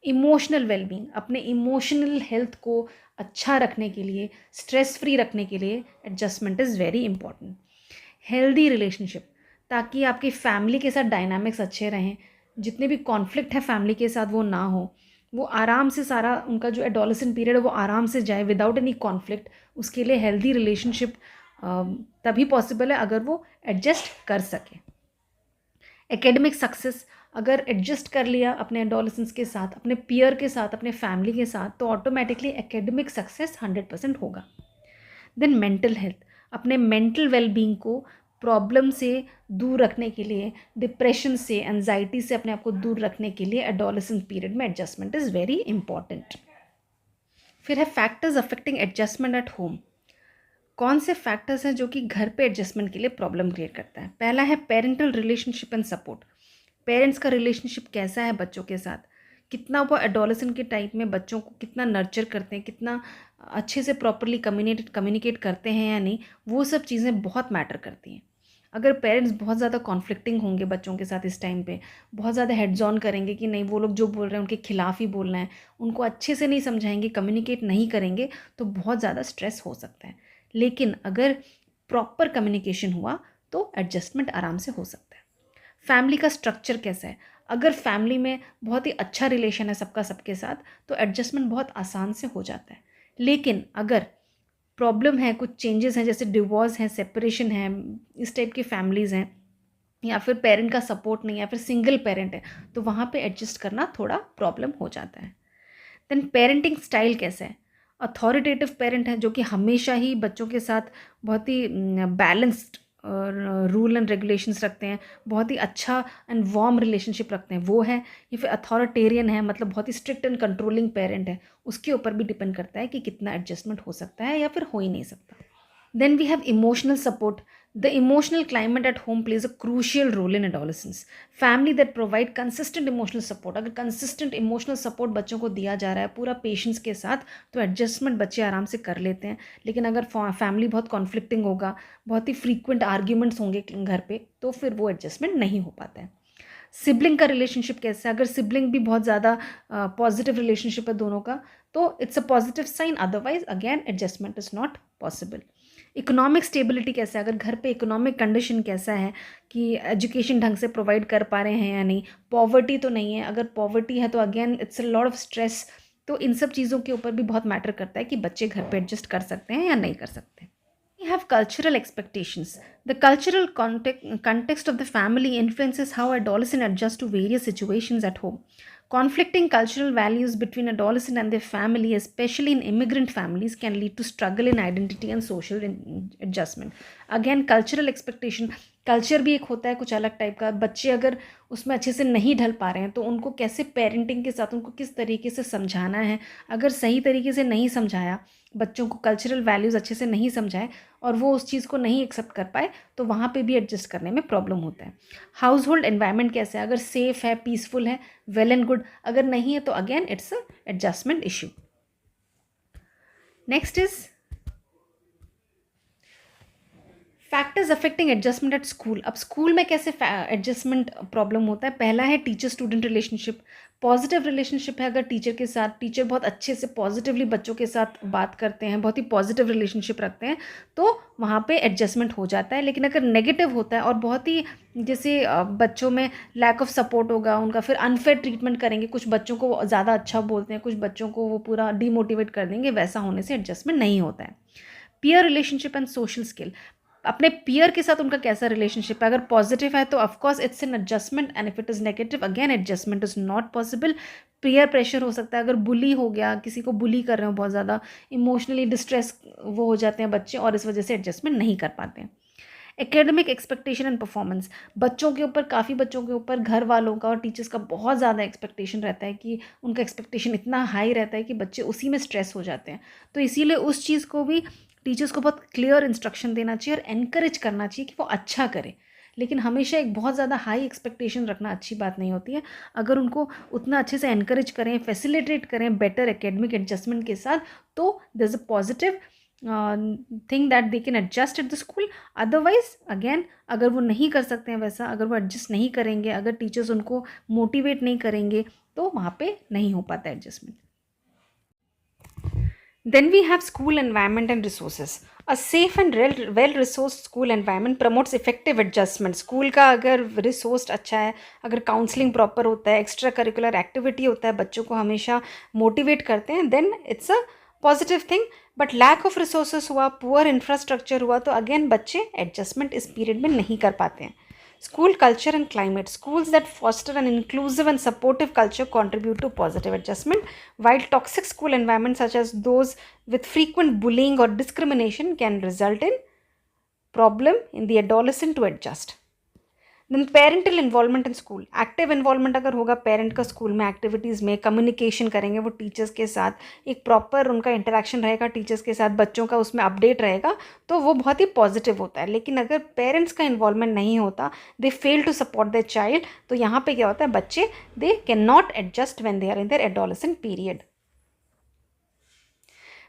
A: Emotional wellbeing, अपने emotional health को अच्छा रखने के लिए, स्ट्रेस फ्री रखने के लिए adjustment is very important. Healthy relationship, ताकि आपकी फैमिली के साथ डायनामिक्स अच्छे रहें, जितने भी कॉन्फ्लिक्ट है फैमिली के साथ वो ना हो, वो आराम से सारा उनका जो एडोलेसेंट पीरियड है वो आराम से जाए विदाउट एनी कॉन्फ्लिक्ट। उसके लिए हेल्दी रिलेशनशिप तभी पॉसिबल है अगर वो एडजस्ट कर सके। एकेडमिक सक्सेस, अगर एडजस्ट कर लिया अपने एडोलेसेंस के साथ, अपने पीयर के साथ, अपने फैमिली के साथ, तो ऑटोमेटिकली एकेडमिक सक्सेस 100% होगा। देन मेंटल हेल्थ, अपने मेंटल वेलबींग को प्रॉब्लम से दूर रखने के लिए, डिप्रेशन से, एंजाइटी से अपने आप को दूर रखने के लिए एडोलेसेंट पीरियड में एडजस्टमेंट इज़ वेरी इंपॉर्टेंट। फिर है factors affecting adjustment at home. कौन से फैक्टर्स हैं जो कि घर पे एडजस्टमेंट के लिए प्रॉब्लम क्रिएट करता है? पहला है parental relationship and support. Parents का रिलेशनशिप कैसा है बच्चों के साथ, कितना वो एडोलेसेंट के टाइप में बच्चों को कितना नर्चर करते हैं, कितना अच्छे से प्रॉपरली कम्युनिकेट करते हैं या नहीं, वो सब चीज़ें बहुत मैटर करती हैं। अगर पेरेंट्स बहुत ज़्यादा कॉन्फ्लिक्टिंग होंगे बच्चों के साथ इस टाइम पे, बहुत ज़्यादा हेड्स ऑन करेंगे कि नहीं वो लोग जो बोल रहे हैं उनके खिलाफ ही बोलना है, उनको अच्छे से नहीं समझाएंगे, कम्युनिकेट नहीं करेंगे, तो बहुत ज़्यादा स्ट्रेस हो सकता है। लेकिन अगर प्रॉपर कम्युनिकेशन हुआ तो एडजस्टमेंट आराम से हो सकता है। फैमिली का स्ट्रक्चर कैसा है? अगर फैमिली में बहुत ही अच्छा रिलेशन है सबका सबके साथ, तो एडजस्टमेंट बहुत आसान से हो जाता है। लेकिन अगर प्रॉब्लम है, कुछ चेंजेस हैं, जैसे डिवोर्स है, सेपरेशन है, इस टाइप की फैमिलीज़ हैं, या फिर पेरेंट का सपोर्ट नहीं है, या फिर सिंगल पेरेंट है, तो वहाँ पे एडजस्ट करना थोड़ा प्रॉब्लम हो जाता है। देन पेरेंटिंग स्टाइल कैसा है? अथॉरिटेटिव पेरेंट है जो कि हमेशा ही बच्चों के साथ बहुत ही बैलेंस्ड रूल एंड रेगुलेशंस रखते हैं, बहुत ही अच्छा एंड वार्म रिलेशनशिप रखते हैं, वो है। या फिर अथॉरिटेरियन है, मतलब बहुत ही स्ट्रिक्ट एंड कंट्रोलिंग पेरेंट है, उसके ऊपर भी डिपेंड करता है कि कितना एडजस्टमेंट हो सकता है या फिर हो ही नहीं सकता। Then we have emotional support. The emotional climate at home plays a crucial role in adolescence. Family that provide consistent emotional support. अगर consistent emotional support बच्चों को दिया जा रहा है पूरा पेशेंस के साथ, तो एडजस्टमेंट बच्चे आराम से कर लेते हैं। लेकिन अगर फैमिली बहुत कॉन्फ्लिक्टिंग होगा, बहुत ही फ्रीक्वेंट आर्ग्यूमेंट्स होंगे घर पे, तो फिर वो एडजस्टमेंट नहीं हो पाता है। सिबलिंग का रिलेशनशिप कैसा है? अगर सिबलिंग भी बहुत ज़्यादा पॉजिटिव रिलेशनशिप है दोनों का, तो it's a positive sign, otherwise again adjustment is not possible. Economic stability कैसा है? अगर घर पे इकोनॉमिक कंडीशन कैसा है कि एजुकेशन ढंग से प्रोवाइड कर पा रहे हैं या नहीं, पॉवर्टी तो नहीं है, अगर पॉवर्टी है तो again it's a lot of stress. तो इन सब चीज़ों के ऊपर भी बहुत मैटर करता है कि बच्चे घर पे एडजस्ट कर सकते हैं या नहीं कर सकते। We have cultural expectations. The cultural context of the family influences how adolescents adjust to various situations at home. Conflicting cultural values between adolescent and their family, especially in immigrant families, can lead to struggle in identity and social adjustment. Again, cultural expectation, culture भी एक होता है कुछ अलग type का. बच्चे अगर उसमें अच्छे से नहीं ढल पा रहे हैं तो उनको कैसे पेरेंटिंग के साथ उनको किस तरीके से समझाना है. अगर सही तरीके से नहीं समझाया, बच्चों को कल्चरल वैल्यूज़ अच्छे से नहीं समझाए और वो उस चीज़ को नहीं एक्सेप्ट कर पाए, तो वहाँ पे भी एडजस्ट करने में प्रॉब्लम होता है. हाउस होल्ड एनवायरनमेंट कैसे है, अगर सेफ़ है, पीसफुल है, वेल एंड गुड. अगर नहीं है तो again it's a adjustment issue. Next is factors affecting adjustment at school. अब स्कूल में कैसे एडजस्टमेंट प्रॉब्लम होता है. पहला है teacher student relationship. Positive relationship है अगर टीचर के साथ, टीचर बहुत अच्छे से पॉजिटिवली बच्चों के साथ बात करते हैं, बहुत ही पॉजिटिव रिलेशनशिप रखते हैं, तो वहाँ पे एडजस्टमेंट हो जाता है. लेकिन अगर नेगेटिव होता है और बहुत ही जैसे बच्चों में लैक ऑफ सपोर्ट होगा, उनका फिर अनफेयर ट्रीटमेंट करेंगे, कुछ बच्चों को ज़्यादा अच्छा बोलते हैं, कुछ बच्चों को वो पूरा डीमोटिवेट कर देंगे, वैसा होने से एडजस्टमेंट नहीं होता है. Peer relationship and social skill. अपने पीयर के साथ उनका कैसा रिलेशनशिप है. अगर पॉजिटिव है तो of course it's an adjustment, and if it is negative again adjustment is not possible. Peer pressure हो सकता है. अगर बुली हो गया, किसी को बुली कर रहे हो, बहुत ज़्यादा इमोशनली डिस्ट्रेस वो हो जाते हैं बच्चे और इस वजह से एडजस्टमेंट नहीं कर पाते हैं. Academic expectation and performance. बच्चों के ऊपर, काफ़ी बच्चों के ऊपर घर वालों का और टीचर्स का बहुत ज़्यादा एक्सपेक्टेशन रहता है कि उनका एक्सपेक्टेशन इतना हाई रहता है कि बच्चे उसी में स्ट्रेस हो जाते हैं. तो इसीलिए उस चीज़ को भी टीचर्स को बहुत क्लियर इंस्ट्रक्शन देना चाहिए और एनकरेज करना चाहिए कि वो अच्छा करे. लेकिन हमेशा एक बहुत ज़्यादा हाई एक्सपेक्टेशन रखना अच्छी बात नहीं होती है. अगर उनको उतना अच्छे से एनकरेज करें, फैसिलिटेट करें बेटर एकेडमिक एडजस्टमेंट के साथ, तो there is a positive thing that they can adjust at the school. Otherwise again अगर वो नहीं कर सकते हैं वैसा, अगर वो एडजस्ट नहीं करेंगे, अगर टीचर्स उनको मोटिवेट नहीं करेंगे, तो वहाँ पे नहीं हो पाता adjustment. Then we have school environment and resources. A safe and well-resourced school environment promotes effective adjustment. School का अगर रिसोर्स अच्छा है, अगर काउंसलिंग प्रॉपर होता है, एक्स्ट्रा करिकुलर एक्टिविटी होता है, बच्चों को हमेशा मोटिवेट करते हैं, then it's a positive thing. But lack of resources हुआ, पुअर इंफ्रास्ट्रक्चर हुआ, तो अगेन बच्चे एडजस्टमेंट इस पीरियड में नहीं कर पाते हैं. School culture and climate. Schools that foster an inclusive and supportive culture contribute to positive adjustment, while toxic school environments such as those with frequent bullying or discrimination can result in problem in the adolescent to adjust. Then parental involvement in school. Active involvement अगर होगा parent का school में, activities में, communication करेंगे वो teachers के साथ, एक प्रॉपर उनका इंटरेक्शन रहेगा टीचर्स के साथ, बच्चों का उसमें अपडेट रहेगा, तो वो बहुत ही पॉजिटिव होता है. लेकिन अगर पेरेंट्स का इन्वॉल्वमेंट नहीं होता, they fail to support their child, तो यहाँ पे क्या होता है, बच्चे they can not adjust when they are in their adolescent period.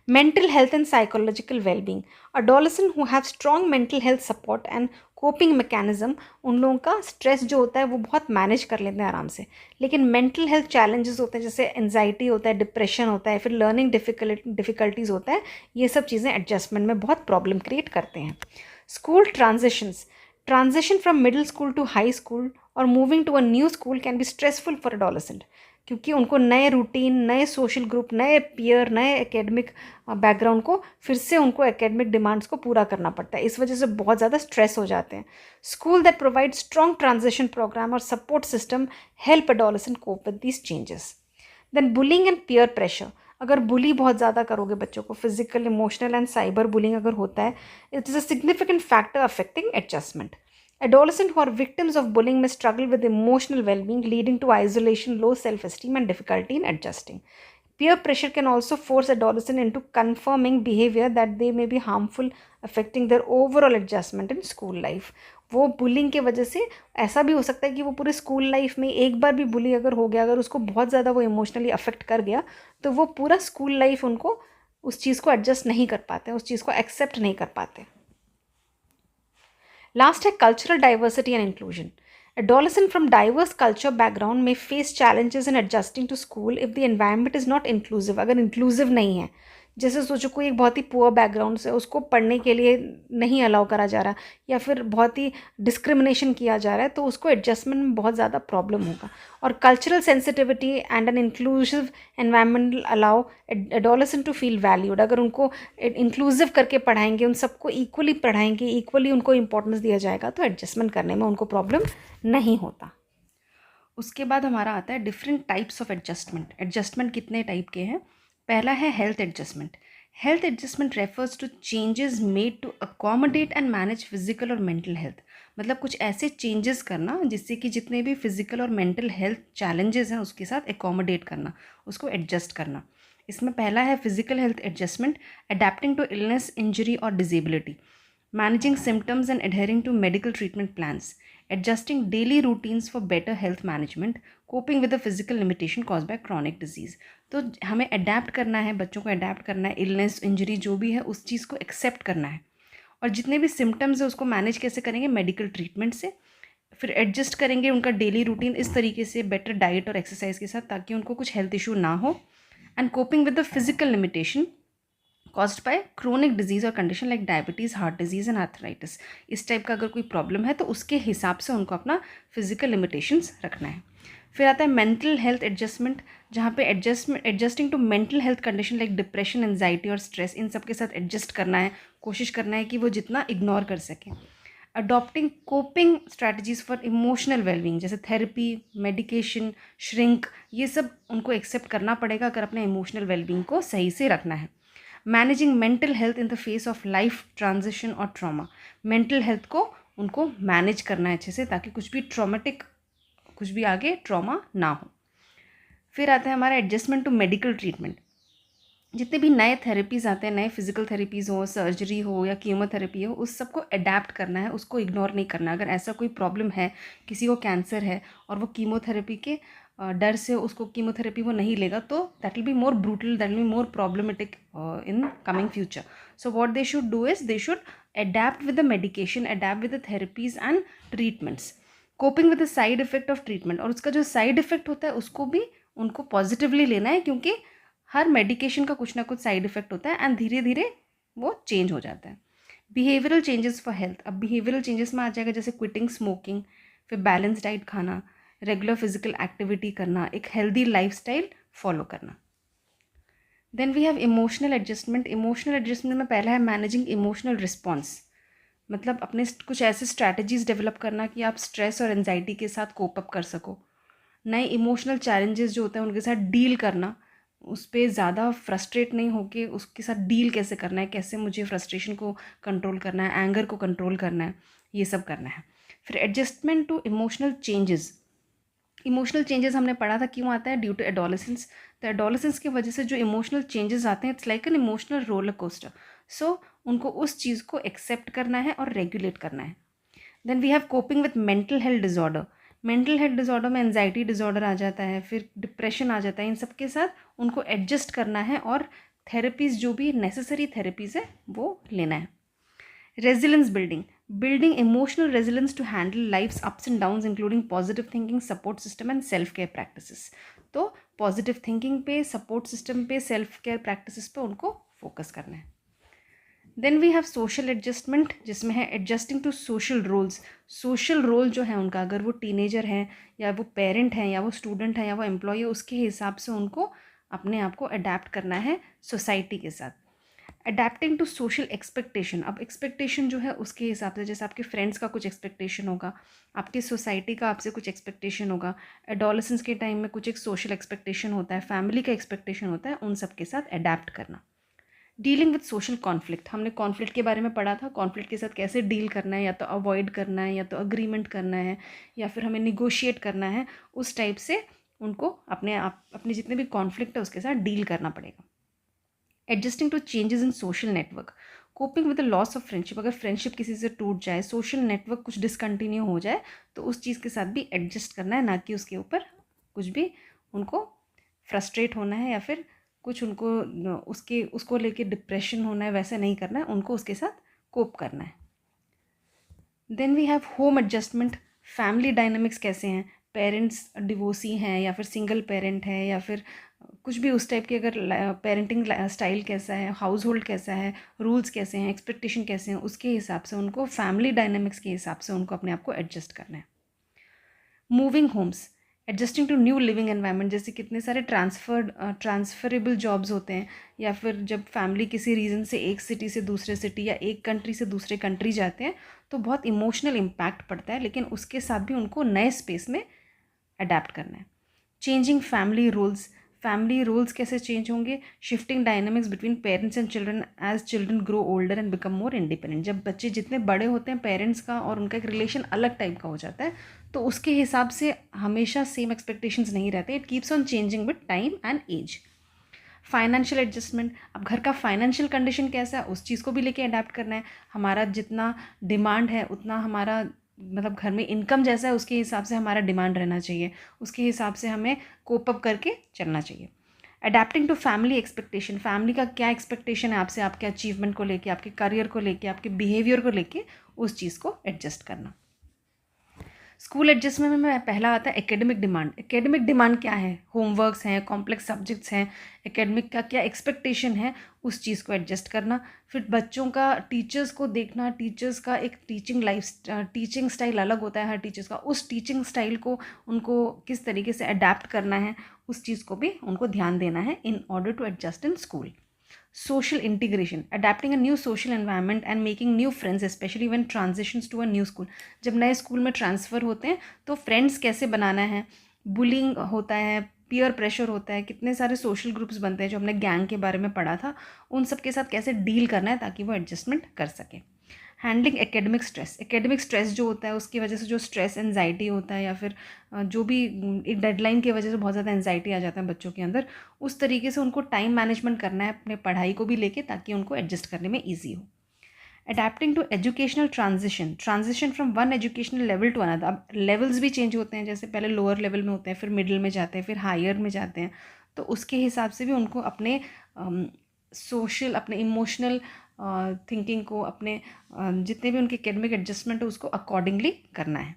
A: Mental health and psychological well-being. Adolescents who have strong mental health support and coping mechanism, उन लोगों का स्ट्रेस जो होता है वो बहुत मैनेज कर लेते हैं आराम से. लेकिन मेंटल हेल्थ चैलेंजेस होते हैं, जैसे एनजाइटी होता है, डिप्रेशन होता है, फिर लर्निंग डिफ़िकल्टीज़ होता है, ये सब चीज़ें एडजस्टमेंट में बहुत प्रॉब्लम क्रिएट करते हैं. School transitions. Transition from middle school to high school और moving to a new school can be stressful for adolescent, क्योंकि उनको नए रूटीन, नए सोशल ग्रुप, नए पीयर, नए एकेडमिक बैकग्राउंड को फिर से उनको एकेडमिक डिमांड्स को पूरा करना पड़ता है. इस वजह से बहुत ज़्यादा स्ट्रेस हो जाते हैं. School that provide strong transition program और support system help adolescent cope with these changes. Then bullying and peer pressure. अगर बुली बहुत ज़्यादा करोगे बच्चों को, physical, emotional and cyber bullying अगर होता है, it is a significant factor affecting adjustment. Adolescents who are victims of bullying may struggle with emotional well-being, leading to isolation, low self-esteem, and difficulty in adjusting. Peer pressure can also force adolescents into conforming behavior that they may be harmful, affecting their overall adjustment in school life. वो bullying के वजह से ऐसा भी हो सकता है कि वो पूरे स्कूल लाइफ में एक बार भी बुली अगर हो गया, अगर उसको बहुत ज़्यादा वो इमोशनली अफेक्ट कर गया, तो वो पूरा स्कूल लाइफ उनको उस चीज़ को एडजस्ट नहीं कर पाते, उस चीज़ को एक्सेप्ट नहीं कर पाते. लास्ट है cultural diversity and inclusion. Adolescents from diverse culture background may face challenges in adjusting to school if the environment is not inclusive. अगर inclusive नहीं है, जैसे सोचो कोई एक बहुत ही पुअर बैकग्राउंड से, उसको पढ़ने के लिए नहीं अलाउ करा जा रहा, या फिर बहुत ही डिस्क्रिमिनेशन किया जा रहा है, तो उसको एडजस्टमेंट में बहुत ज़्यादा प्रॉब्लम होगा. और cultural sensitivity and an inclusive environment allow adolescent to feel valued. अगर उनको इंक्लूसिव करके पढ़ाएंगे, उन सबको इक्वली पढ़ाएंगे, इक्वली उनको इंपॉर्टेंस दिया जाएगा, तो एडजस्टमेंट करने में उनको प्रॉब्लम नहीं होता. उसके बाद हमारा आता है different types of adjustment. Adjustment कितने टाइप के हैं? पहला है health adjustment. Health adjustment refers to changes made to accommodate and manage physical और मेंटल हेल्थ। मतलब कुछ ऐसे चेंजेस करना जिससे कि जितने भी फिजिकल और मेंटल हेल्थ चैलेंजेस हैं उसके साथ एकोमोडेट करना, उसको एडजस्ट करना। इसमें पहला है physical health adjustment, adapting to illness, injury और disability, managing symptoms and adhering to medical treatment plans, adjusting daily routines for better health management, coping with the physical limitation caused by chronic disease। तो हमें adapt करना है, बच्चों को adapt करना है, illness injury जो भी है उस चीज़ को एक्सेप्ट करना है, और जितने भी सिम्टम्स है उसको मैनेज कैसे करेंगे? मेडिकल ट्रीटमेंट से। फिर एडजस्ट करेंगे उनका डेली रूटीन इस तरीके से बेटर डाइट और एक्सरसाइज के साथ ताकि उनको कुछ हेल्थ इशू ना हो। And coping with the physical limitation caused by chronic disease और condition like diabetes, heart disease and arthritis. इस टाइप का अगर कोई प्रॉब्लम है तो उसके हिसाब से उनको अपना फिजिकल लिमिटेशंस रखना है। फिर आता है मेंटल हेल्थ एडजस्टमेंट, जहाँ पे adjusting to mental health condition like depression, anxiety और स्ट्रेस, इन सब के साथ एडजस्ट करना है, कोशिश करना है कि वो जितना इग्नोर कर सकें। Adopting coping strategies for emotional wellbeing, जैसे थेरेपी, मेडिकेशन, श्रिंक, ये सब उनको एक्सेप्ट करना पड़ेगा अगर अपने इमोशनल वेलबींग को सही से रखना है। Managing mental health in the face of life transition और ट्रॉमा, मेंटल हेल्थ को उनको मैनेज करना है अच्छे से ताकि कुछ भी ट्रॉमेटिक, कुछ भी आगे ट्रॉमा ना हो। फिर आता है हमारा एडजस्टमेंट टू मेडिकल ट्रीटमेंट। जितने भी नए थेरेपीज़ आते हैं, नए फिजिकल थेरेपीज़ हो, सर्जरी हो या कीमोथेरेपी हो, उस सबको अडेप्ट करना है, उसको इग्नोर नहीं करना। अगर ऐसा कोई प्रॉब्लम है, किसी को कैंसर है और वो कीमोथेरेपी के डर से उसको कीमोथेरेपी वो नहीं लेगा, तो that will be more brutal, that will be more problematic in coming future. So what they should do is they should adapt with the medication, adapt with the therapies and treatments, coping with the side effect of treatment. और उसका जो side effect होता है उसको भी उनको positively लेना है, क्योंकि हर मेडिकेशन का कुछ ना कुछ साइड इफेक्ट होता है एंड धीरे धीरे वो चेंज हो जाता है। बिहेवियरल चेंजेस फॉर हेल्थ, अब बिहेवियरल चेंजेस में आ जाएगा जैसे क्विटिंग स्मोकिंग, फिर बैलेंस डाइट खाना, रेगुलर फिजिकल एक्टिविटी करना, एक हेल्दी लाइफस्टाइल फॉलो करना। Then we have emotional adjustment. Emotional adjustment में पहला है मैनेजिंग इमोशनल रिस्पॉन्स, मतलब अपने कुछ ऐसे स्ट्रैटेजीज डेवलप करना कि आप स्ट्रेस और एंजाइटी के साथ कोप अप कर सको। नए इमोशनल चैलेंजेस जो होते हैं उनके साथ डील करना, उस पर ज़्यादा फ्रस्ट्रेट नहीं होके उसके साथ डील कैसे करना है, कैसे मुझे फ्रस्ट्रेशन को कंट्रोल करना है, एंगर को कंट्रोल करना है, ये सब करना है। फिर adjustment to emotional changes. Emotional changes हमने पढ़ा था क्यों आता है? Due to adolescence. तो एडोलेसेंस की वजह से जो इमोशनल चेंजेस आते हैं, it's like an emotional roller coaster. So उनको उस चीज़ को एक्सेप्ट करना है और रेगुलेट करना है। Then we have coping with mental health disorder. Mental health disorder में एंजाइटी डिजॉर्डर आ जाता है, फिर डिप्रेशन आ जाता है। इन सब के साथ उनको एडजस्ट करना है और थेरेपीज़ जो भी नेसेसरी थेरेपीज़ है वो लेना है। Resilience building, building emotional resilience to handle life's ups and downs including positive thinking, support system and self care practices. तो पॉजिटिव थिंकिंग पे, सपोर्ट सिस्टम पे, सेल्फ केयर प्रैक्टिसेस पे उनको फोकस करना है। Then we have social adjustment, जिसमें है adjusting to social roles. Social role जो है उनका, अगर वो टीनेजर हैं या वो पेरेंट हैं या वो स्टूडेंट हैं या वो एम्प्लॉय है, उसके हिसाब से उनको अपने आप को अडेप्ट करना है सोसाइटी के साथ। अडेप्टिंग टू सोशल एक्सपेक्टेशन, अब एक्सपेक्टेशन जो है उसके हिसाब से, जैसे आपके फ्रेंड्स का कुछ एक्सपेक्टेशन होगा, आपकी सोसाइटी का आपसे कुछ एक्सपेक्टेशन होगा, एडोलेसेंस के टाइम में कुछ एक सोशल एक्सपेक्टेशन होता है, फैमिली का एक्सपेक्टेशन होता है, उन सब के साथ अडेप्ट करना। डीलिंग विद सोशल कॉन्फ्लिक्ट, हमने कॉन्फ्लिक्ट के बारे में पढ़ा था, कॉन्फ्लिक्ट के साथ कैसे डील करना है, या तो अवॉइड करना है या तो अग्रीमेंट करना है या फिर हमें निगोशिएट करना है। उस टाइप से उनको अपने जितने भी कॉन्फ्लिक्ट है उसके साथ डील करना पड़ेगा। Adjusting to changes in social network, coping with the loss of friendship, अगर फ्रेंडशिप किसी से टूट जाए, सोशल नेटवर्क कुछ डिसकंटिन्यू हो जाए, तो उस चीज़ के साथ भी एडजस्ट करना है, ना कि उसके ऊपर कुछ भी उनको फ्रस्ट्रेट होना है या फिर कुछ उनको उसको लेके डिप्रेशन होना है, वैसा नहीं करना है, उनको उसके साथ कोप करना है। Then we have home adjustment. Family dynamics कैसे हैं, पेरेंट्स डिवोर्सी हैं या फिर सिंगल पेरेंट है या फिर कुछ भी उस टाइप की, अगर पेरेंटिंग स्टाइल कैसा है, हाउस होल्ड कैसा है, रूल्स कैसे हैं, एक्सपेक्टेशन कैसे हैं, उसके हिसाब से उनको, फैमिली डायनामिक्स के हिसाब से उनको अपने आप को एडजस्ट करना है। Moving homes, adjusting to new living environment, जैसे कितने सारे ट्रांसफरेबल जॉब्स होते हैं, या फिर जब फैमिली किसी रीज़न से एक सिटी से दूसरे सिटी या एक कंट्री से दूसरे कंट्री जाते हैं, तो बहुत इमोशनल इम्पैक्ट पड़ता है, लेकिन उसके साथ भी उनको नए स्पेस में अडेप्ट करना है। चेंजिंग फैमिली रूल्स कैसे चेंज होंगे? Shifting dynamics between parents and children as children grow older and become more independent. जब बच्चे जितने बड़े होते हैं पेरेंट्स का और उनका एक रिलेशन अलग टाइप का हो जाता है, तो उसके हिसाब से हमेशा सेम एक्सपेक्टेशंस नहीं रहते। It keeps on changing with time and age. Financial adjustment, अब घर का फाइनेंशियल कंडीशन कैसा है उस चीज़ को भी लेके अडेप्ट करना है। हमारा जितना डिमांड है उतना हमारा मतलब घर में इनकम जैसा है उसके हिसाब से हमारा डिमांड रहना चाहिए, उसके हिसाब से हमें कोप अप करके चलना चाहिए। Adapting to family expectation, family का क्या एक्सपेक्टेशन है आपसे, आपके अचीवमेंट को लेके, आपके करियर को लेके, आपके बिहेवियर को लेके, उस चीज़ को एडजस्ट करना। स्कूल एडजस्टमेंट में पहला आता है एकेडमिक डिमांड। एकेडमिक डिमांड क्या है? होमवर्क्स हैं, कॉम्प्लेक्स सब्जेक्ट्स हैं, एकेडमिक का क्या एक्सपेक्टेशन है, उस चीज़ को एडजस्ट करना। फिर बच्चों का टीचर्स को देखना, टीचर्स का एक टीचिंग स्टाइल अलग होता है हर टीचर्स का, उस टीचिंग स्टाइल को उनको किस तरीके से अडेप्ट करना है, उस चीज़ को भी उनको ध्यान देना है in order to adjust in school. Social integration, adapting a new social environment and making new friends, especially when transitions to a new school। जब नए स्कूल में ट्रांसफ़र होते हैं तो फ्रेंड्स कैसे बनाना है, बुलिंग होता है, पीयर प्रेशर होता है, कितने सारे सोशल ग्रुप्स बनते हैं जो हमने गैंग के बारे में पढ़ा था, उन सब के साथ कैसे डील करना है ताकि वो एडजस्टमेंट कर सके। हैंडलिंग एकेडमिक स्ट्रेस जो होता है उसकी वजह से जो स्ट्रेस एनजाइटी होता है या फिर जो भी एक डेडलाइन की वजह से बहुत ज़्यादा एनजाइटी आ जाता है बच्चों के अंदर, उस तरीके से उनको टाइम मैनेजमेंट करना है अपने पढ़ाई को भी लेके ताकि उनको एडजस्ट करने में ईजी हो। Adapting to educational transition from one educational level to another. अब लेवल्स भी चेंज होते हैं, जैसे पहले लोअर लेवल में होते हैं, फिर मिडिल में जाते हैं, फिर हायर में जाते हैं, तो उसके हिसाब से भी उनको अपने सोशल अपने इमोशनल थिंकिंग को अपने जितने भी उनके एकेडमिक एडजस्टमेंट है उसको अकॉर्डिंगली करना है।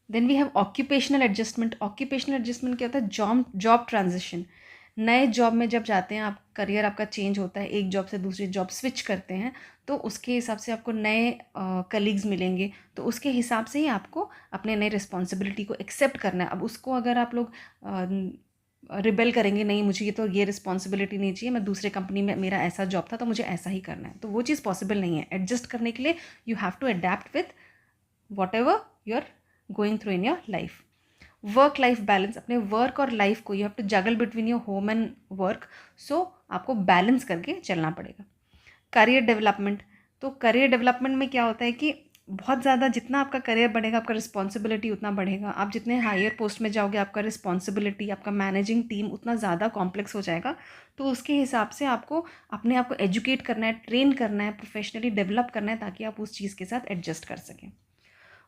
A: Then we have occupational adjustment. Occupational adjustment क्या होता है? Job transition. नए जॉब में जब जाते हैं आप, करियर आपका चेंज होता है, एक जॉब से दूसरी जॉब स्विच करते हैं, तो उसके हिसाब से आपको नए कलीग्स मिलेंगे, तो उसके हिसाब से ही आपको अपने नए रिस्पॉन्सिबिलिटी को एक्सेप्ट करना है। अब उसको अगर आप लोग रिबेल करेंगे, नहीं मुझे ये रिस्पॉन्सिबिलिटी नहीं चाहिए, मैं दूसरे कंपनी में मेरा ऐसा जॉब था तो मुझे ऐसा ही करना है, तो वो चीज़ पॉसिबल नहीं है। एडजस्ट करने के लिए you have to adapt with whatever you are going through in your life. Work life balance, अपने वर्क और लाइफ को you have to juggle between your home and work, so आपको balance करके चलना पड़ेगा। करियर डेवलपमेंट, तो career development में क्या होता है कि बहुत ज़्यादा जितना आपका करियर बढ़ेगा आपका रिस्पॉन्सिबिलिटी उतना बढ़ेगा। आप जितने हायर पोस्ट में जाओगे आपका रिस्पॉन्सिबिलिटी, आपका मैनेजिंग टीम उतना ज़्यादा कॉम्प्लेक्स हो जाएगा, तो उसके हिसाब से आपको अपने आप को एजुकेट करना है, ट्रेन करना है, प्रोफेशनली डेवलप करना है ताकि आप उस चीज़ के साथ एडजस्ट कर सकें।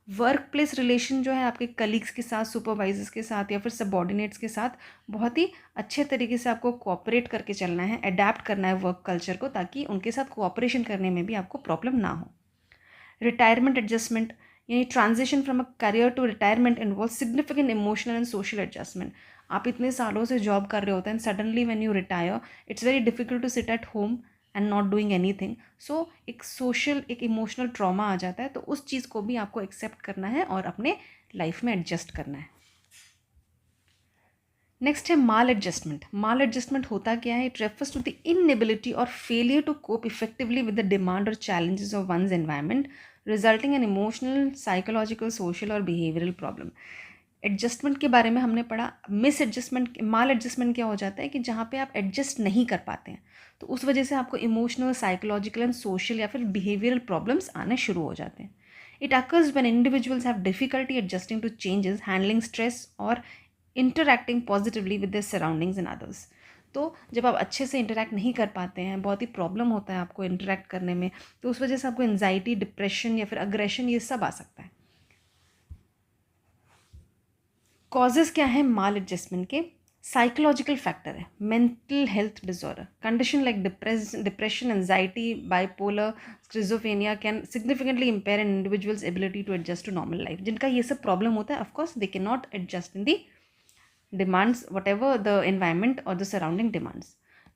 A: वर्क प्लेस रिलेशन जो है आपके कलीग्स के साथ, सुपरवाइजर्स के साथ या फिर सबॉर्डिनेट्स के साथ बहुत ही अच्छे तरीके से आपको कोऑपरेट करके चलना है, अडेप्ट करना है वर्क कल्चर को, ताकि उनके साथ कोऑपरेशन करने में भी आपको प्रॉब्लम ना हो। रिटायरमेंट एडजस्टमेंट, यानी transition from a career to retirement involve significant emotional and social adjustment. आप इतने सालों से जॉब कर रहे होते हैं, suddenly when you retire it's very difficult to sit at home and not doing anything, so एक इमोशनल ट्रॉमा आ जाता है, तो उस चीज़ को भी आपको एक्सेप्ट करना है और अपने लाइफ में एडजस्ट करना है। नेक्स्ट है माल एडजस्टमेंट। माल एडजस्टमेंट होता क्या है? It refers to the inability और failure to cope effectively with the demand और challenges of one's environment, resulting in emotional, psychological, social और बिहेवियरल प्रॉब्लम। एडजस्टमेंट के बारे में हमने पढ़ा। मिस एडजस्टमेंट, माल एडजस्टमेंट क्या हो जाता है कि जहाँ पे आप एडजस्ट नहीं कर पाते हैं, तो उस वजह से आपको इमोशनल, साइकोलॉजिकल एंड सोशल या फिर बिहेवियरल प्रॉब्लम्स आने शुरू हो जाते हैं। It occurs when individuals have difficulty adjusting to changes, handling stress और interacting positively with their surroundings and others. तो जब आप अच्छे से इंटरैक्ट नहीं कर पाते हैं, बहुत ही प्रॉब्लम होता है आपको इंटरैक्ट करने में, तो उस वजह से आपको एंजाइटी, डिप्रेशन या फिर अग्रेशन ये सब आ सकता है। कॉजेज़ क्या है माल एडजस्टमेंट के? साइकोलॉजिकल फैक्टर है, mental health disorder, condition like depression, anxiety, bipolar, schizophrenia can significantly impair an individual's ability to adjust to normal life. जिनका ये सब प्रॉब्लम होता है, of course they can not adjust in the demands whatever the environment or the surrounding demands.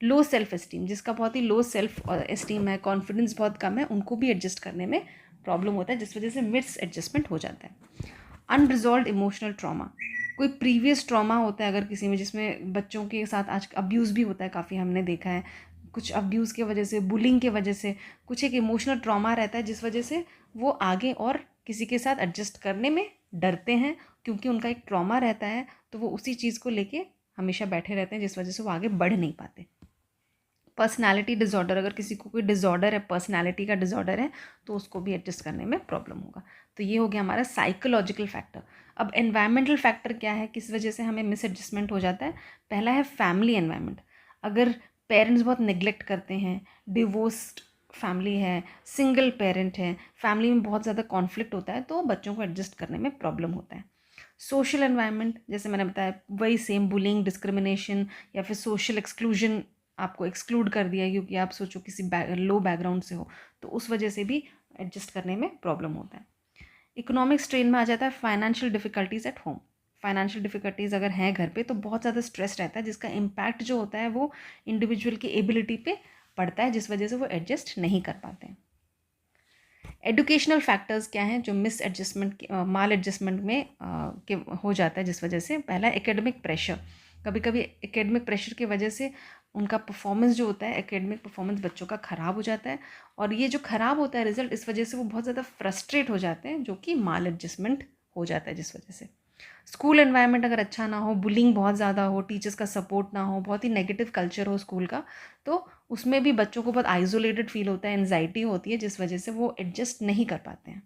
A: Low self esteem, जिसका बहुत ही low self esteem है, confidence बहुत कम है, उनको भी एडजस्ट करने में प्रॉब्लम होता है, जिस वजह से मिस एडजस्टमेंट हो जाता है। अनरिजॉल्व इमोशनल ट्रॉमा, कोई प्रीवियस ट्रॉमा होता है अगर किसी में, जिसमें बच्चों के साथ आज अब्यूज़ भी होता है, काफ़ी हमने देखा है, कुछ अब्यूज़ के वजह से, बुलिंग के वजह से कुछ एक इमोशनल ट्रॉमा रहता है जिस वजह से वो आगे और किसी के साथ एडजस्ट करने में डरते हैं क्योंकि उनका एक ट्रॉमा रहता है, तो वो उसी चीज़ को लेके हमेशा बैठे रहते हैं, जिस वजह से वो आगे बढ़ नहीं पाते। पर्सनालिटी डिज़ॉर्डर, अगर किसी को कोई डिज़ॉर्डर है, पर्सनालिटी का डिज़ॉर्डर है, तो उसको भी एडजस्ट करने में प्रॉब्लम होगा। तो ये हो गया हमारा साइकोलॉजिकल फैक्टर। अब एनवायरमेंटल फैक्टर क्या है, किस वजह से हमें मिसएडजस्टमेंट हो जाता है? पहला है फैमिली एनवायरनमेंट। अगर पेरेंट्स बहुत नेग्लेक्ट करते हैं, डिवोर्स्ड फैमिली है, सिंगल पेरेंट है, फैमिली में बहुत ज़्यादा कॉन्फ्लिक्ट होता है, तो बच्चों को एडजस्ट करने में प्रॉब्लम होता है। सोशल एनवायरनमेंट, जैसे मैंने बताया, वही सेम बुलिंग, डिस्क्रिमिनेशन या फिर सोशल एक्सक्लूजन, आपको एक्सक्लूड कर दिया क्योंकि आप सोचो किसी लो बैकग्राउंड से हो, तो उस वजह से भी एडजस्ट करने में प्रॉब्लम होता है। इकोनॉमिक स्ट्रेन में आ जाता है financial difficulties at home. Financial difficulties अगर हैं घर पे, तो बहुत ज़्यादा स्ट्रेस रहता है, जिसका इम्पैक्ट जो होता है वो इंडिविजुअल की एबिलिटी पे पड़ता है, जिस वजह से वो एडजस्ट नहीं कर पाते हैं। एडुकेशनल फैक्टर्स क्या हैं जो मिस एडजस्टमेंट, माल एडजस्टमेंट में के हो जाता है, जिस वजह से? पहला एकेडमिक प्रेशर। कभी कभी एकेडमिक प्रेशर की वजह से उनका परफॉर्मेंस जो होता है, एकेडमिक परफॉर्मेंस बच्चों का ख़राब हो जाता है, और ये जो ख़राब होता है रिजल्ट, इस वजह से वो बहुत ज़्यादा फ्रस्ट्रेट हो जाते हैं, जो कि माल एडजस्टमेंट हो जाता है, जिस वजह से। स्कूल एनवायरनमेंट अगर अच्छा ना हो, बुलिंग बहुत ज़्यादा हो, टीचर्स का सपोर्ट ना हो, बहुत ही नेगेटिव कल्चर हो स्कूल का, तो उसमें भी बच्चों को बहुत आइसोलेटेड फील होता है, एनजाइटी होती है, जिस वजह से वो एडजस्ट नहीं कर पाते हैं।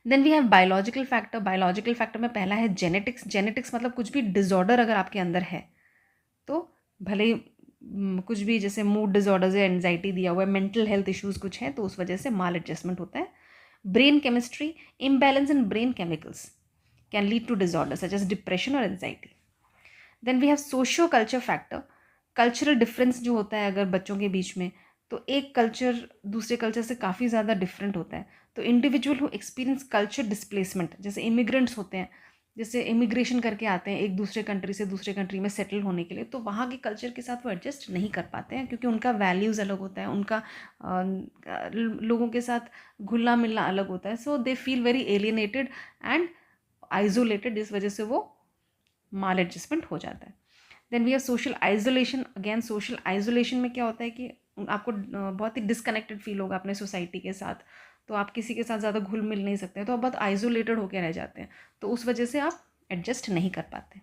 A: Then we have biological factor. Biological factor में पहला है जेनेटिक्स। जेनेटिक्स मतलब कुछ भी डिसऑर्डर अगर आपके अंदर है, तो भले ही कुछ भी, जैसे मूड डिसऑर्डर्स या एनजाइटी दिया हुआ है, मेंटल हेल्थ इश्यूज कुछ हैं, तो उस वजह से माल एडजस्टमेंट होता है। Brain chemistry, imbalance in brain chemicals can lead to disorder such as depression और anxiety. Then we have socio culture factor. Cultural difference जो होता है अगर बच्चों के बीच में, तो एक कल्चर दूसरे कल्चर से काफ़ी ज़्यादा डिफरेंट होता है, तो individual who experience culture displacement, जैसे इमिग्रेंट्स होते हैं, जैसे इमिग्रेशन करके आते हैं एक दूसरे कंट्री से दूसरे कंट्री में सेटल होने के लिए, तो वहाँ के कल्चर के साथ वो एडजस्ट नहीं कर पाते हैं, क्योंकि उनका वैल्यूज़ अलग होता है, उनका लोगों के साथ घुलना मिलना अलग होता है, so they feel very alienated and isolated, इस वजह से वो माल एडजस्टमेंट हो जाता है। Then we have social isolation. Again social isolation में क्या होता है कि आपको बहुत ही डिसकनेक्टेड फील होगा अपने सोसाइटी के साथ, तो आप किसी के साथ ज़्यादा घुल मिल नहीं सकते हैं, तो आप बहुत आइसोलेटेड होकर रह जाते हैं, तो उस वजह से आप एडजस्ट नहीं कर पाते।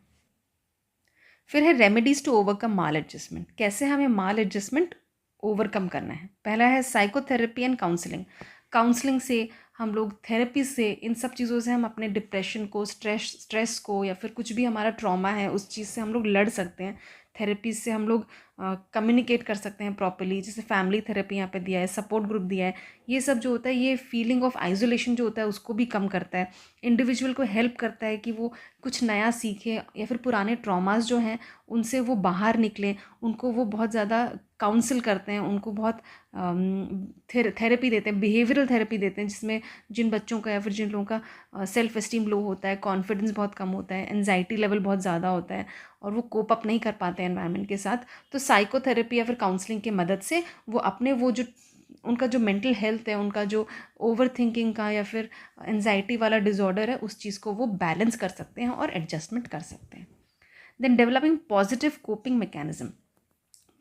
A: फिर है remedies to overcome maladjustment. कैसे हमें माल एडजस्टमेंट ओवरकम करना है? पहला है साइकोथेरेपी एंड काउंसलिंग। काउंसलिंग से हम लोग, थेरेपी से, इन सब चीज़ों से हम अपने डिप्रेशन को, स्ट्रेस को, या फिर कुछ भी हमारा ट्रॉमा है उस चीज़ से हम लोग लड़ सकते हैं। थेरेपी से हम लोग कम्युनिकेट कर सकते हैं प्रॉपर्ली, जैसे फैमिली थेरेपी यहाँ पे दिया है, सपोर्ट ग्रुप दिया है, ये सब जो होता है, ये फीलिंग ऑफ आइसोलेशन जो होता है उसको भी कम करता है, इंडिविजुअल को हेल्प करता है कि वो कुछ नया सीखे, या फिर पुराने ट्रॉमास जो हैं उनसे वो बाहर निकलें, उनको वो बहुत ज़्यादा काउंसिल करते हैं, उनको बहुत थेरेपी देते हैं, बिहेवियरल थेरेपी देते हैं, जिसमें जिन बच्चों का या फिर जिन लोगों का सेल्फ एस्टीम लो होता है, कॉन्फिडेंस बहुत कम होता है, एनजाइटी लेवल बहुत ज़्यादा होता है, और वो कोप अप नहीं कर पाते हैं एनवायरनमेंट के साथ, तो साइकोथेरेपी या फिर काउंसलिंग की मदद से वो अपने वो जो उनका जो मेंटल हेल्थ है, उनका जो ओवर थिंकिंग का या फिर एनजाइटी वाला डिसऑर्डर है, उस चीज़ को वो बैलेंस कर सकते हैं और एडजस्टमेंट कर सकते हैं। Then developing positive coping mechanism.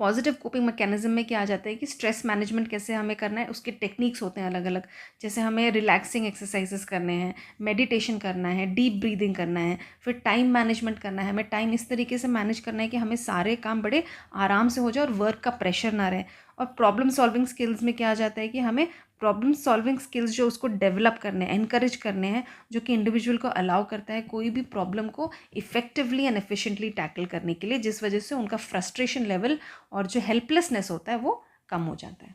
A: Positive coping mechanism में क्या आ जाता है कि स्ट्रेस मैनेजमेंट कैसे हमें करना है, उसके टेक्निक्स होते हैं अलग अलग, जैसे हमें रिलैक्सिंग एक्सरसाइजेस करने हैं, मेडिटेशन करना है, डीप ब्रीदिंग करना है, फिर टाइम मैनेजमेंट करना है, हमें टाइम इस तरीके से मैनेज करना है कि हमें सारे काम बड़े आराम से हो जाए और वर्क का प्रेशर ना रहे। और प्रॉब्लम सॉल्विंग स्किल्स में क्या आ जाता है कि हमें प्रॉब्लम सॉल्विंग स्किल्स जो उसको डेवलप करने हैं, एनकरेज करने हैं, जो कि इंडिविजुअल को अलाउ करता है कोई भी प्रॉब्लम को इफेक्टिवली एंड एफिशिएंटली टैकल करने के लिए, जिस वजह से उनका फ्रस्ट्रेशन लेवल और जो हेल्पलेसनेस होता है वो कम हो जाता है।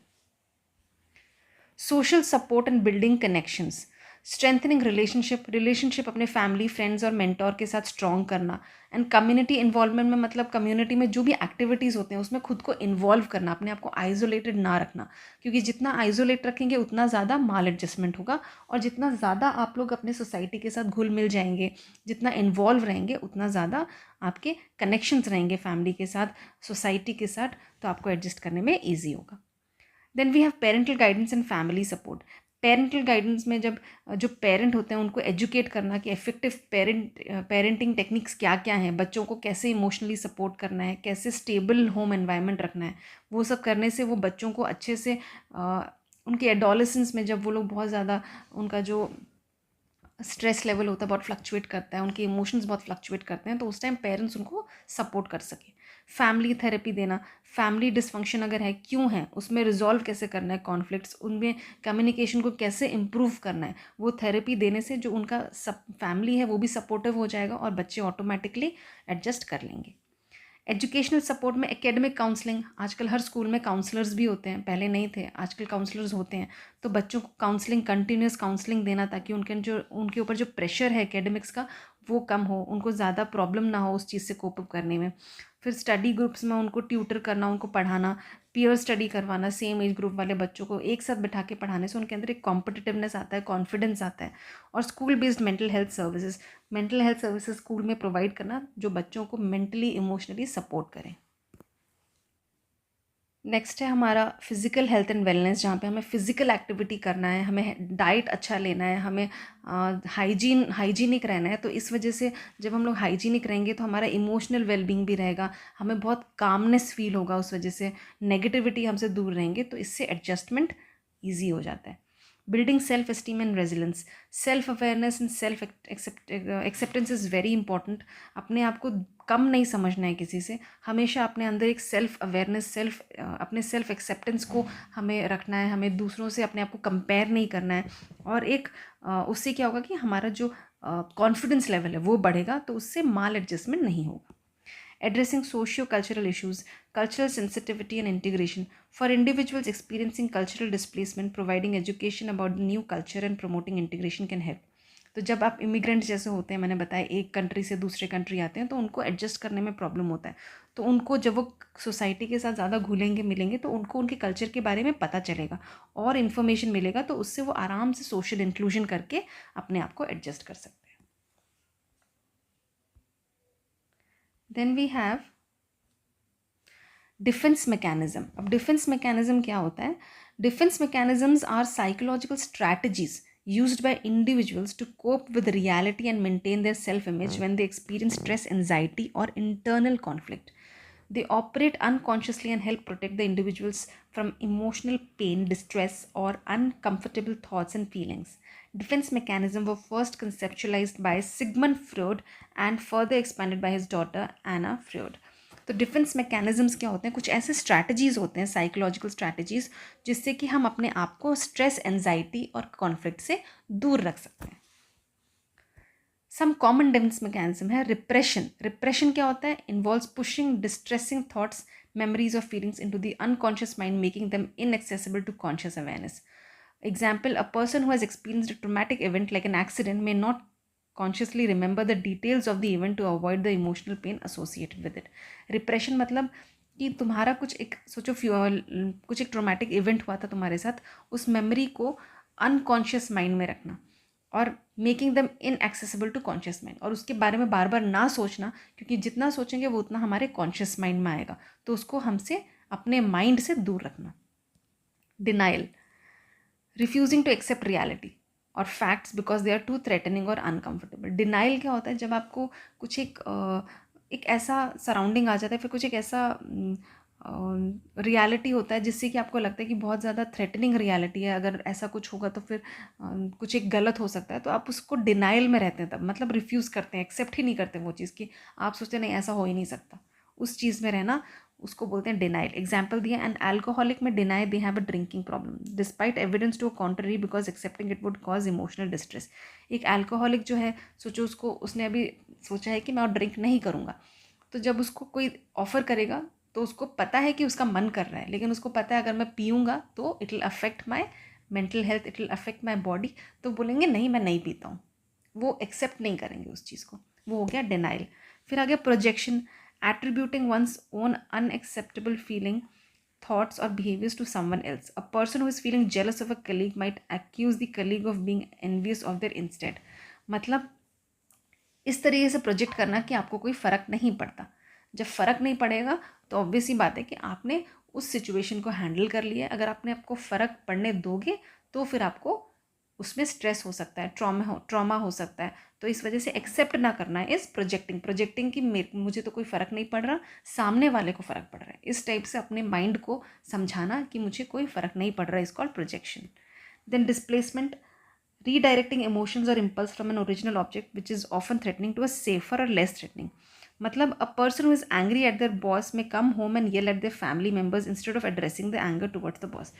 A: Social support and building connections. Strengthening relationship अपने फैमिली, फ्रेंड्स और मेंटोर के साथ स्ट्रॉन्ग करना। एंड कम्युनिटी इन्वॉल्वमेंट में मतलब कम्युनिटी में जो भी एक्टिविटीज़ होते हैं उसमें खुद को इन्वॉल्व करना, अपने आप को आइसोलेटेड ना रखना, क्योंकि जितना आइसोलेट रखेंगे उतना ज़्यादा माल एडजस्टमेंट होगा, और जितना ज़्यादा आप लोग अपने सोसाइटी के साथ घुल मिल जाएंगे, जितना इन्वॉल्व रहेंगे, उतना ज़्यादा आपके कनेक्शंस रहेंगे फैमिली के साथ, सोसाइटी के साथ, तो आपको एडजस्ट करने में ईजी होगा। Then we have parental guidance and family support. Parental guidance में जब जो पेरेंट होते हैं उनको एजुकेट करना कि इफेक्टिव पेरेंटिंग टेक्निक्स क्या क्या हैं, बच्चों को कैसे इमोशनली सपोर्ट करना है, कैसे स्टेबल होम एनवायरनमेंट रखना है, वो सब करने से वो बच्चों को अच्छे से उनके एडोलेसेंस में, जब वो लोग बहुत ज़्यादा उनका जो स्ट्रेस लेवल होता है बहुत फ्लक्चुएट करता है, उनके इमोशंस बहुत फ्लक्चुएट करते हैं, तो उस टाइम पेरेंट्स उनको सपोर्ट कर सके। फैमिली थेरेपी देना, फैमिली डिसफंक्शन अगर है क्यों है, उसमें रिजॉल्व कैसे करना है कॉन्फ्लिक्ट्स, उनमें कम्युनिकेशन को कैसे इम्प्रूव करना है, वो थेरेपी देने से जो उनका सब फैमिली है वो भी सपोर्टिव हो जाएगा और बच्चे ऑटोमेटिकली एडजस्ट कर लेंगे। एजुकेशनल सपोर्ट में एकेडमिक काउंसलिंग, आजकल हर स्कूल में काउंसलर्स भी होते हैं, पहले नहीं थे, आजकल काउंसलर्स होते हैं, तो बच्चों को काउंसलिंग, कंटिन्यूस काउंसलिंग देना ताकि उनके ऊपर जो प्रेशर है एकेडमिक्स का वो कम हो, उनको ज़्यादा प्रॉब्लम ना हो उस चीज़ से कोप अप करने में। फिर स्टडी ग्रुप्स में उनको ट्यूटर करना, उनको पढ़ाना, पीयर स्टडी करवाना, सेम एज ग्रुप वाले बच्चों को एक साथ बिठा के पढ़ाने से उनके अंदर एक कॉम्पिटिटिवनेस आता है, कॉन्फिडेंस आता है। और school based mental health services school में प्रोवाइड करना जो बच्चों को मेंटली इमोशनली सपोर्ट करें। नेक्स्ट है हमारा फिज़िकल हेल्थ एंड वेलनेस, जहाँ पे हमें फिज़िकल एक्टिविटी करना है, हमें डाइट अच्छा लेना है, हमें हाइजीनिक रहना है। तो इस वजह से जब हम लोग हाइजीनिक रहेंगे तो हमारा इमोशनल वेलबींग भी रहेगा, हमें बहुत कामनेस फील होगा, उस वजह से नेगेटिविटी हमसे दूर रहेंगे, तो इससे एडजस्टमेंट ईजी हो जाता है। Building self esteem and resilience, self awareness and self acceptance is very important. अपने आप को कम नहीं समझना है किसी से, हमेशा अपने अंदर एक सेल्फ अवेयरनेस, अपने सेल्फ एक्सेप्टेंस को हमें रखना है, हमें दूसरों से अपने आप को कंपेयर नहीं करना है। और एक उससे क्या होगा कि हमारा जो कॉन्फिडेंस लेवल है वो बढ़ेगा, तो उससे माल एडजस्टमेंट नहीं होगा। Addressing socio-cultural issues, cultural sensitivity and integration. For individuals experiencing cultural displacement, providing education about the new culture and promoting integration can help. तो जब आप इमिग्रेंट जैसे होते हैं, मैंने बताया एक कंट्री से दूसरे कंट्री आते हैं, तो उनको एडजस्ट करने में प्रॉब्लम होता है, तो उनको जब वो सोसाइटी के साथ ज़्यादा घुलेंगे मिलेंगे तो उनको उनके कल्चर के बारे में पता चलेगा और इन्फॉर्मेशन मिलेगा, तो उससे वो आराम से सोशल इंक्लूजन करके अपने आप को एडजस्ट कर सकते हैं। Then we have defence mechanism. अब डिफेंस मैकेनिज्म क्या होता है? Defence mechanisms are psychological strategies used by individuals to cope with reality and maintain their self-image when they experience stress, anxiety, or internal conflict. They operate unconsciously and help protect the individuals from emotional pain, distress, or uncomfortable thoughts and feelings. Defense mechanisms were first conceptualized by Sigmund Freud and further expanded by his daughter Anna Freud. तो defence mechanisms क्या होते हैं? कुछ ऐसे strategies होते हैं, psychological strategies, जिससे कि हम अपने आप को स्ट्रेस, एंजाइटी और कॉन्फ्लिक्ट से दूर रख सकते हैं। सम कॉमन डिफेंस मैकेनिज्म है रिप्रेशन। रिप्रेशन क्या होता है? Involves pushing distressing thoughts, memories or feelings into the unconscious mind, making them inaccessible to conscious awareness. Example, a person who has experienced a traumatic event like an accident may not consciously remember the details of the event to avoid the emotional pain associated with it. Repression मतलब कि तुम्हारा कुछ एक सोचो कुछ एक traumatic event हुआ था तुम्हारे साथ, उस मेमोरी को अनकॉन्शियस माइंड में रखना और making them inaccessible to conscious mind, और उसके बारे में बार बार ना सोचना, क्योंकि जितना सोचेंगे वो उतना हमारे कॉन्शियस माइंड में आएगा, तो उसको हमसे अपने माइंड से दूर रखना। Denial, refusing to accept reality और facts because they are too threatening और अनकम्फर्टेबल। डिनाइल क्या होता है? जब आपको कुछ एक ऐसा सराउंडिंग आ जाता है, फिर कुछ एक ऐसा रियलिटी होता है जिससे कि आपको लगता है कि बहुत ज़्यादा थ्रेटनिंग रियलिटी है, अगर ऐसा कुछ होगा तो फिर कुछ एक गलत हो सकता है, तो आप उसको डिनाइल में रहते हैं, तब मतलब रिफ्यूज़ करते हैं, एक्सेप्ट ही नहीं करते वो चीज़ कि आप सोचते हैं नहीं ऐसा हो ही नहीं सकता, उस चीज़ में रहना उसको बोलते हैं डिनाइल। एग्जाम्पल दिया, एंड अल्कोहलिक में deny they have a drinking problem despite evidence to contrary because accepting it would cause emotional distress. एक अल्कोहलिक जो है, सोचो उसने अभी सोचा है कि मैं और ड्रिंक नहीं करूँगा, तो जब उसको कोई ऑफ़र करेगा तो उसको पता है कि उसका मन कर रहा है, लेकिन उसको पता है अगर मैं पीऊँगा तो it will affect my mental health, it will affect my body, तो बोलेंगे नहीं मैं नहीं पीता हूँ, वो एक्सेप्ट नहीं करेंगे उस चीज़ को, वो हो गया डिनाइल। फिर आ गया projection, attributing one's own unacceptable feeling, thoughts or behaviors to someone else. A person who is feeling jealous of a colleague might accuse the colleague of being envious of their instead. मतलब इस तरीके से project करना कि आपको कोई फ़र्क नहीं पड़ता। जब फ़र्क नहीं पड़ेगा तो ऑब्वियस ही बात है कि आपने उस सिचुएशन को हैंडल कर लिया है। अगर आपने आपको फ़र्क पड़ने दोगे तो फिर आपको उसमें स्ट्रेस हो सकता है, ट्रॉमा हो सकता है, तो इस वजह से एक्सेप्ट ना करना है इज़ प्रोजेक्टिंग कि मुझे तो कोई फ़र्क नहीं पड़ रहा, सामने वाले को फ़र्क पड़ रहा है। इस टाइप से अपने माइंड को समझाना कि मुझे कोई फ़र्क नहीं पड़ रहा है, is called projection. Then displacement, Redirecting emotions or impulse from an original object which is often threatening to a safer or less threatening. मतलब a person who is angry at their boss may come home and yell at their family members instead of addressing the anger towards the boss.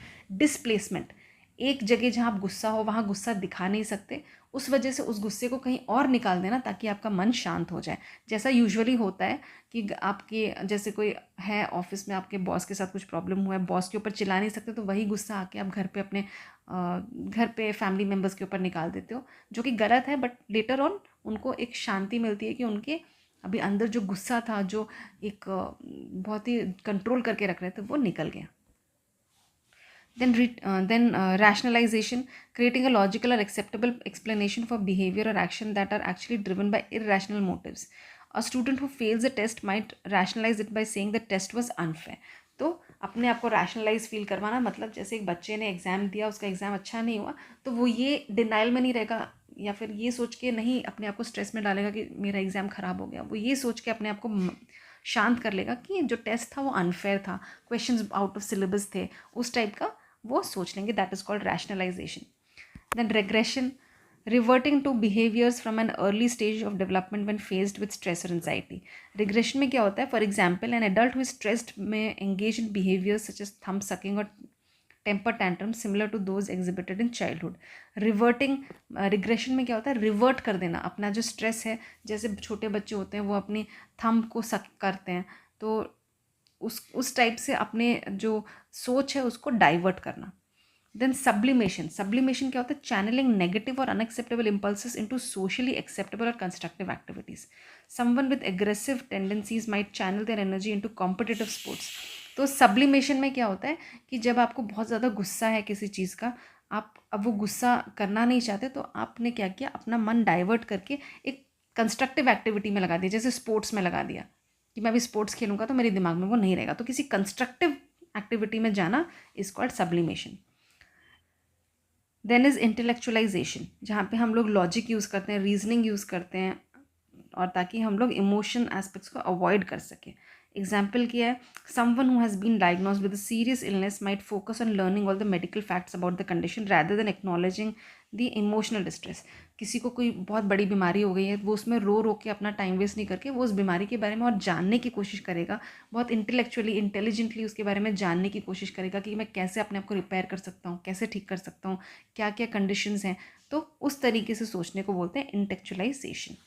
A: Displacement, एक जगह जहाँ आप गुस्सा हो वहाँ गुस्सा दिखा नहीं सकते, उस वजह से उस गुस्से को कहीं और निकाल देना ताकि आपका मन शांत हो जाए. जैसा यूजुअली होता है कि आपके जैसे कोई है ऑफिस में, आपके बॉस के साथ कुछ प्रॉब्लम हुआ है, बॉस के ऊपर चिल्ला नहीं सकते, तो वही गुस्सा आके आप घर पे अपने घर पे फैमिली मेम्बर्स के ऊपर निकाल देते हो, जो कि गलत है. बट लेटर ऑन उनको एक शांति मिलती है कि उनके अभी अंदर जो गुस्सा था, जो एक बहुत ही कंट्रोल करके रख रहे थे, वो निकल गया. Then rationalization, creating a logical or acceptable explanation for behavior or action that are actually driven by irrational motives. A student who fails a test might rationalize it by saying the test was unfair. तो अपने आप को rationalise feel करवाना, मतलब जैसे एक बच्चे ने एग्ज़ाम दिया, उसका एग्ज़ाम अच्छा नहीं हुआ, तो वो ये डिनाइल में नहीं रहेगा या फिर ये सोच के नहीं अपने आप को स्ट्रेस में डालेगा कि मेरा एग्ज़ाम ख़राब हो गया. वो ये सोच के अपने आप को शांत कर लेगा कि जो टेस्ट था वो अनफेयर था, क्वेश्चंस आउट ऑफ सिलेबस थे, उस टाइप का वो सोच लेंगे. That is called rationalisation. Then regression, reverting to behaviours from an early stage of development when faced with stress और एंजाइटी. रिग्रेशन में क्या होता है? For example, an adult who is stressed may engage in behaviours such as thumb sucking और temper tantrum similar to those exhibited in childhood. Reverting, regression में क्या होता है? रिवर्ट कर देना अपना जो स्ट्रेस है. जैसे छोटे बच्चे होते हैं वो अपनी थंब को सक करते हैं, तो उस टाइप से अपने जो सोच है उसको डाइवर्ट करना. देन सब्लिमेशन, सब्लिमेशन क्या होता है? चैनलिंग नेगेटिव और unacceptable impulses into socially acceptable और constructive activities. Someone with aggressive tendencies might channel their energy into competitive sports. तो सब्लिमेशन में क्या होता है कि जब आपको बहुत ज़्यादा गुस्सा है किसी चीज़ का, आप अब वो गुस्सा करना नहीं चाहते, तो आपने क्या किया? अपना मन डाइवर्ट करके एक कंस्ट्रक्टिव एक्टिविटी में लगा दिया, जैसे स्पोर्ट्स में लगा दिया कि मैं अभी स्पोर्ट्स खेलूंगा तो मेरे दिमाग में वो नहीं रहेगा, तो किसी कंस्ट्रक्टिव एक्टिविटी में जाना is called sublimation. Then is intellectualisation, जहाँ पे हम लोग लॉजिक यूज़ करते हैं, रीजनिंग यूज़ करते हैं, और ताकि हम लोग इमोशन एस्पेक्ट्स को अवॉइड कर सकें. एग्जाम्पल क्या है? Someone who has been diagnosed with a serious illness might focus on learning all the medical facts about the condition rather than acknowledging the emotional distress. किसी को कोई बहुत बड़ी बीमारी हो गई है, वो उसमें रो रो के अपना टाइम वेस्ट नहीं करके वो उस बीमारी के बारे में और जानने की कोशिश करेगा, बहुत इंटेलेक्चुअली इंटेलिजेंटली उसके बारे में जानने की कोशिश करेगा कि मैं कैसे अपने आप को रिपेयर कर सकता हूँ, कैसे ठीक कर सकता हूँ, क्या क्या कंडीशंस हैं. तो उस तरीके से सोचने को बोलते हैं intellectualisation.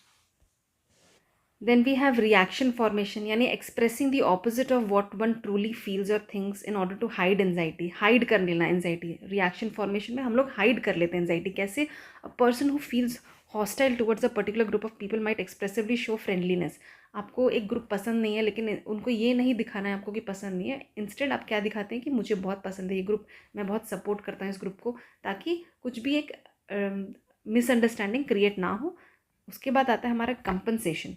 A: Then we have reaction formation, यानी expressing the opposite of what one truly feels or thinks in order to hide anxiety. Hide कर लेना anxiety. Reaction formation में हम लोग hide कर लेते हैं anxiety. कैसे? A person who feels hostile towards a particular group of people might expressively show friendliness. आपको एक ग्रुप पसंद नहीं है, लेकिन उनको ये नहीं दिखाना है आपको कि पसंद नहीं है. इंस्टेड आप क्या दिखाते हैं कि मुझे बहुत पसंद है ये ग्रुप, मैं बहुत सपोर्ट करता हूँ इस ग्रुप को, ताकि कुछ भी एक मिसअंडरस्टैंडिंग क्रिएट ना हो. उसके बाद आता है हमारा कंपनसेशन.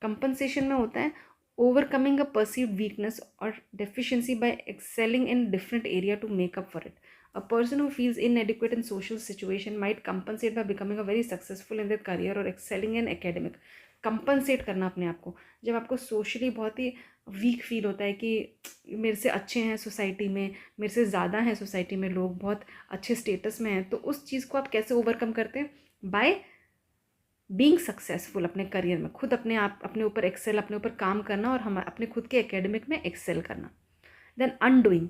A: कंपनसेशन में होता है ओवरकमिंग अ परसीव्ड वीकनेस और deficiency by excelling in different area to make up for it. A person who feels inadequate in social situation might compensate by becoming a very successful in their career और excelling in academic. Compensate करना अपने आप को. जब आपको socially बहुत ही weak feel होता है कि मेरे से अच्छे हैं सोसाइटी में, मेरे से ज़्यादा हैं सोसाइटी में लोग, बहुत अच्छे स्टेटस में हैं, तो उस चीज़ को आप कैसे ओवरकम करते हैं? बाय बीइंग सक्सेसफुल अपने करियर में, खुद अपने आप अपने ऊपर एक्सेल, अपने ऊपर काम करना और हम अपने खुद के एकेडमिक में एक्सेल करना. Then undoing,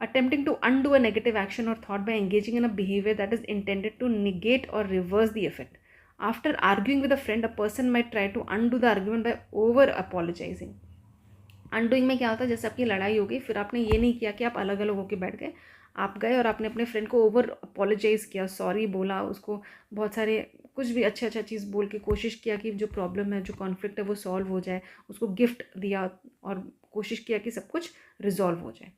A: attempting to undo a negative action और thought by engaging in a behaviour that is intended to negate और reverse the effect. After arguing with a friend, a person might try to undo the argument by over apologising. Undoing में क्या होता है? जैसे आपकी लड़ाई हो गई, फिर आपने ये नहीं किया कि आप अलग अलग होकर बैठ गए, आप गए और आपने अपने फ्रेंड को ओवर अपोलोजाइज़ किया, सॉरी बोला, उसको बहुत सारे कुछ भी अच्छा चीज़ बोल के कोशिश किया कि जो प्रॉब्लम है, जो कॉन्फ्लिक्ट है वो सॉल्व हो जाए, उसको गिफ्ट दिया और कोशिश किया कि सब कुछ रिजॉल्व हो जाए.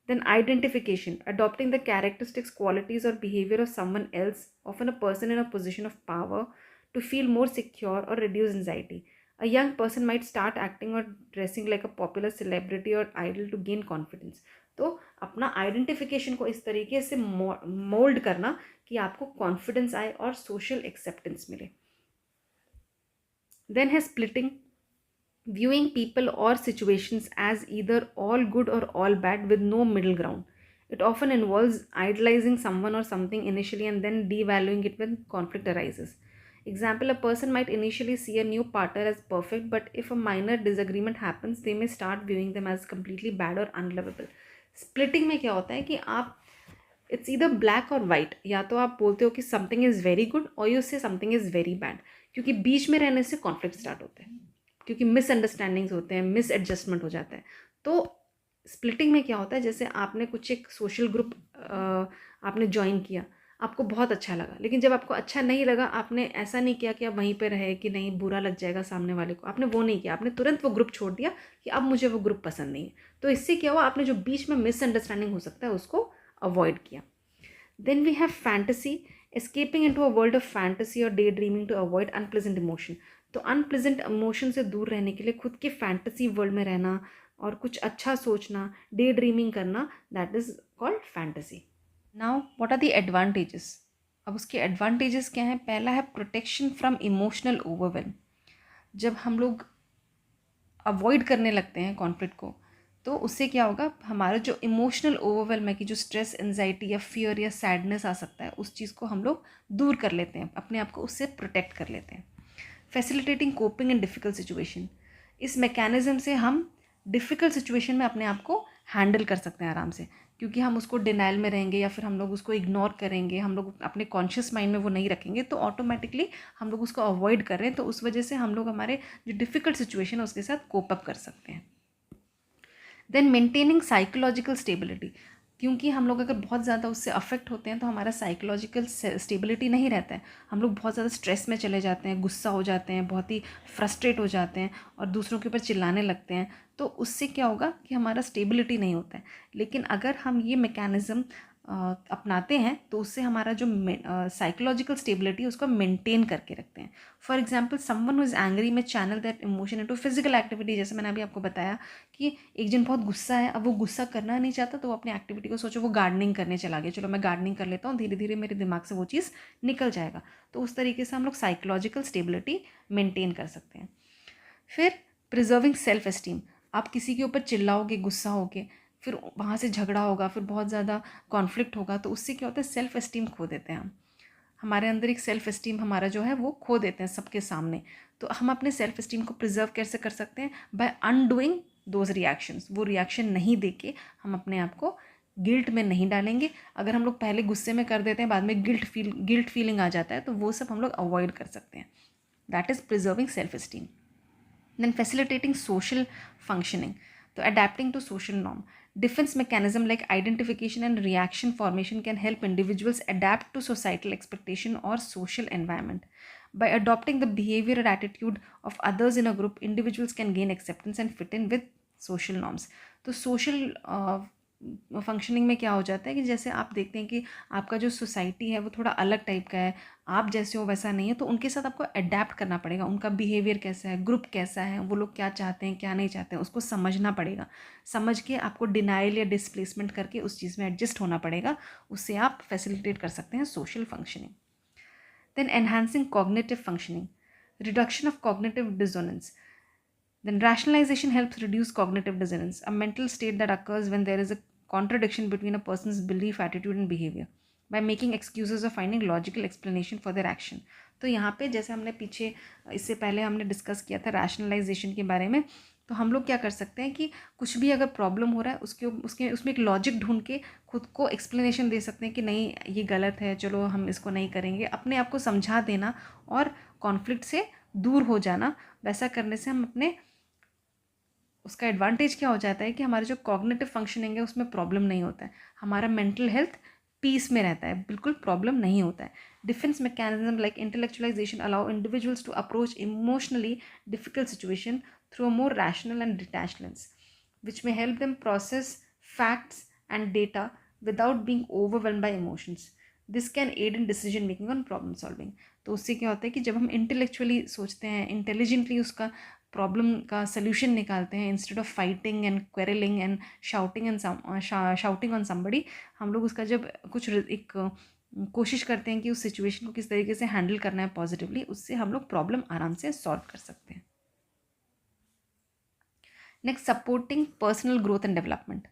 A: Then identification, adopting the characteristics, qualities और behaviour of someone else, often a person in a position of power, to feel more secure और reduce anxiety. A young person might start acting or dressing like a popular celebrity or idol to gain confidence. तो अपना identification को इस तरीके से mould करना कि आपको कॉन्फिडेंस आए और सोशल एक्सेप्टेंस मिले. देन है splitting, viewing people or situations as either all good or all bad with no middle ground. It often involves idolizing someone or something initially and then devaluing it when conflict arises. Example, a person might initially see a new partner as perfect, but if a minor disagreement happens, they may start viewing them as completely bad or unlovable. Splitting में क्या होता है कि आप it's either black और white, या तो आप बोलते हो कि समथिंग इज़ वेरी गुड और यू से समथिंग इज़ वेरी बैड, क्योंकि बीच में रहने से कॉन्फ्लिक्ट स्टार्ट होते हैं, क्योंकि मिसअंडरस्टैंडिंग्स होते हैं, मिस एडजस्टमेंट हो जाता है. तो स्प्लिटिंग में क्या होता है, जैसे आपने कुछ एक सोशल ग्रुप आपने ज्वाइन किया, आपको बहुत अच्छा लगा, लेकिन जब आपको अच्छा नहीं लगा, आपने ऐसा नहीं किया कि आप वहीं पे रहे कि नहीं बुरा लग जाएगा सामने वाले को, आपने वो नहीं किया, आपने तुरंत वो ग्रुप छोड़ दिया कि अब मुझे वो ग्रुप पसंद नहीं है. तो इससे क्या हुआ, आपने जो बीच में मिसअंडरस्टैंडिंग हो सकता है उसको अवॉइड किया. Then we have fantasy, escaping into a world of fantasy or daydreaming to avoid unpleasant emotion. तो अनप्लेजेंट इमोशन से दूर रहने के लिए खुद के फैंटेसी वर्ल्ड में रहना और कुछ अच्छा सोचना, डे ड्रीमिंग करना, that is called fantasy. Now what are the advantages? अब उसके एडवांटेजेस क्या हैं? पहला है प्रोटेक्शन फ्रॉम इमोशनल ओवरवेलम. जब हम लोग अवॉइड करने लगते हैं कॉन्फ्लिक्ट को, तो उससे क्या होगा, हमारा जो इमोशनल ओवरवेलम है कि जो स्ट्रेस, एंजाइटी या फियर या सैडनेस आ सकता है, उस चीज़ को हम लोग दूर कर लेते हैं, अपने आप को उससे प्रोटेक्ट कर लेते हैं. फैसिलिटेटिंग कोपिंग इन डिफ़िकल्ट सिचुएशन. इस मैकेनिज्म से हम डिफ़िकल्ट सिचुएशन में अपने आप को हैंडल कर सकते हैं आराम से, क्योंकि हम उसको डिनाइल में रहेंगे या फिर हम लोग उसको इग्नोर करेंगे, हम लोग अपने कॉन्शियस माइंड में वो नहीं रखेंगे, तो ऑटोमेटिकली हम लोग उसको अवॉइड कर रहे हैं, तो उस वजह से हम लोग हमारे जो डिफ़िकल्ट सिचुएशन है उसके साथ कोप अप कर सकते हैं. Then maintaining psychological stability. क्योंकि हम लोग अगर बहुत ज़्यादा उससे अफेक्ट होते हैं तो हमारा साइकोलॉजिकल स्टेबिलिटी नहीं रहता है, हम लोग बहुत ज़्यादा स्ट्रेस में चले जाते हैं, गुस्सा हो जाते हैं, बहुत ही फ्रस्ट्रेट हो जाते हैं और दूसरों के ऊपर चिल्लाने लगते हैं. तो उससे क्या होगा कि हमारा स्टेबिलिटी नहीं होता है. लेकिन अगर हम ये मैकेनिज़्म अपनाते हैं तो उससे हमारा जो साइकोलॉजिकल स्टेबिलिटी उसको मेंटेन करके रखते हैं. For example, someone who is angry may channel that emotion into physical activity. जैसे मैंने अभी आपको बताया कि एक जन बहुत गुस्सा है, अब वो गुस्सा करना नहीं चाहता, तो वो अपनी एक्टिविटी को सोचो वो गार्डनिंग करने चला गया, चलो मैं गार्डनिंग कर लेता हूँ, धीरे धीरे मेरे दिमाग से वो चीज़ निकल जाएगा. तो उस तरीके से हम लोग साइकोलॉजिकल स्टेबिलिटी मेंटेन कर सकते हैं. फिर प्रिजर्विंग सेल्फ एस्टीम. आप किसी के ऊपर चिल्लाओगे, गुस्सा होगे, फिर वहाँ से झगड़ा होगा, फिर बहुत ज़्यादा कॉन्फ्लिक्ट होगा, तो उससे क्या होता है, सेल्फ एस्टीम खो देते हैं हम. हमारे अंदर एक सेल्फ एस्टीम हमारा जो है वो खो देते हैं सबके सामने. तो हम अपने सेल्फ एस्टीम को प्रिजर्व कैसे कर सकते हैं? By undoing those reactions. वो रिएक्शन नहीं देके हम अपने आप को गिल्ट में नहीं डालेंगे. अगर हम लोग पहले गुस्से में कर देते हैं, बाद में गिल्ट फीलिंग आ जाता है, तो वो सब हम लोग अवॉइड कर सकते हैं. That is preserving self esteem. Then facilitating social functioning. So adapting to social norm. Defense mechanism like identification and reaction formation can help individuals adapt to societal expectation or social environment. By adopting the behavior or attitude of others in a group, individuals can gain acceptance and fit in with social norms. तो social functioning में क्या हो जाता है कि जैसे आप देखते हैं कि आपका जो सोसाइटी है वो थोड़ा अलग टाइप का है, आप जैसे हो वैसा नहीं है, तो उनके साथ आपको अडेप्ट करना पड़ेगा. उनका बिहेवियर कैसा है, ग्रुप कैसा है, वो लोग क्या चाहते हैं क्या नहीं चाहते हैं, उसको समझना पड़ेगा. समझ के आपको डिनाइल या डिस्प्लेसमेंट करके उस चीज़ में एडजस्ट होना पड़ेगा. उससे आप फैसिलिटेट कर सकते हैं social functioning. Then enhancing cognitive functioning. Reduction of cognitive dissonance. Then rationalization helps reduce cognitive dissonance, a mental state that occurs when there is a contradiction between a person's belief, attitude and behavior, by making excuses or finding logical explanation for their action. तो यहाँ पे जैसे हमने पीछे इससे पहले हमने discuss किया था रैशनलाइजेशन के बारे में, तो हम लोग क्या कर सकते हैं कि कुछ भी अगर प्रॉब्लम हो रहा है उसके उसमें एक लॉजिक ढूंढ के खुद को एक्सप्लेनेशन दे सकते हैं कि नहीं ये गलत है, चलो हम इसको नहीं करेंगे, अपने आप को समझा देना और कॉन्फ्लिक्ट से दूर हो जाना. वैसा करने से हम अपने उसका एडवांटेज क्या हो जाता है कि हमारे जो कॉग्निटिव फंक्शनिंग है उसमें प्रॉब्लम नहीं होता है, हमारा मेंटल हेल्थ पीस में रहता है, बिल्कुल प्रॉब्लम नहीं होता है. Defence mechanism like intellectualisation allow individuals to approach emotionally difficult situation through a more rational and detached lens, which may help them process facts and data without being overwhelmed by emotions. This can aid in decision making on problem solving. तो उससे क्या होता है कि जब हम intellectually सोचते हैं, इंटेलिजेंटली उसका प्रॉब्लम का सल्यूशन निकालते हैं, instead of fighting and quarrelling and shouting on somebody, हम लोग उसका जब कुछ एक कोशिश करते हैं कि उस सिचुएशन को किस तरीके से हैंडल करना है पॉजिटिवली, उससे हम लोग प्रॉब्लम आराम से सॉल्व कर सकते हैं. Next, supporting personal growth and development.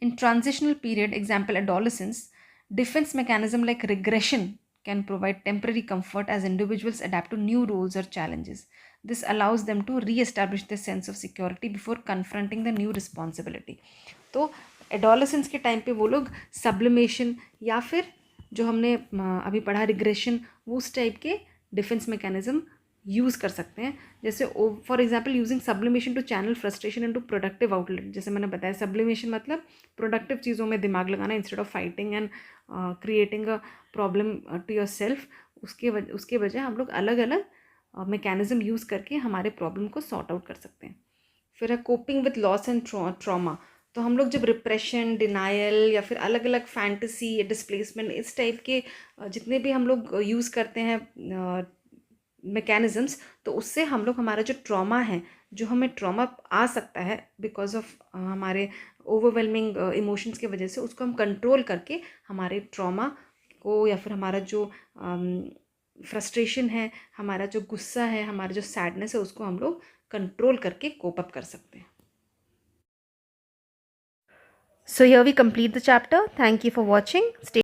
A: In transitional period, example adolescence, defense mechanism like regression can provide temporary comfort as individuals adapt to new roles or challenges. This allows them to re-establish their sense of security before confronting the new responsibility. तो adolescence के time पे वो लोग sublimation या फिर जो हमने अभी पढ़ा रिग्रेशन, वो उस टाइप के डिफेंस मैकेनिज्म यूज़ कर सकते हैं. जैसे for example using sublimation to channel frustration into productive outlet. जैसे मैंने बताया सब्लिमेशन मतलब प्रोडक्टिव चीज़ों में दिमाग लगाना instead of fighting and creating a problem to yourself. उसके बजाय हम लोग अलग अलग मैकेनिज्म यूज़ करके हमारे प्रॉब्लम को सॉर्ट आउट कर सकते हैं. फिर है coping with loss and trauma. तो हम लोग जब रिप्रेशन, डिनायल या फिर अलग अलग फैंटेसी, डिस्प्लेसमेंट, इस टाइप के जितने भी हम लोग यूज़ करते हैं मैकेनिज़म्स, तो उससे हम लोग हमारा जो ट्रॉमा है, जो हमें ट्रॉमा आ सकता है बिकॉज ऑफ हमारे ओवरवेलमिंग इमोशंस की वजह से, उसको हम कंट्रोल करके हमारे ट्रॉमा को या फिर हमारा जो फ्रस्ट्रेशन है, हमारा जो गुस्सा है, हमारा जो सैडनेस है, उसको हम लोग कंट्रोल करके कोप अप कर सकते हैं. So here we complete the chapter. Thank you for watching. Stay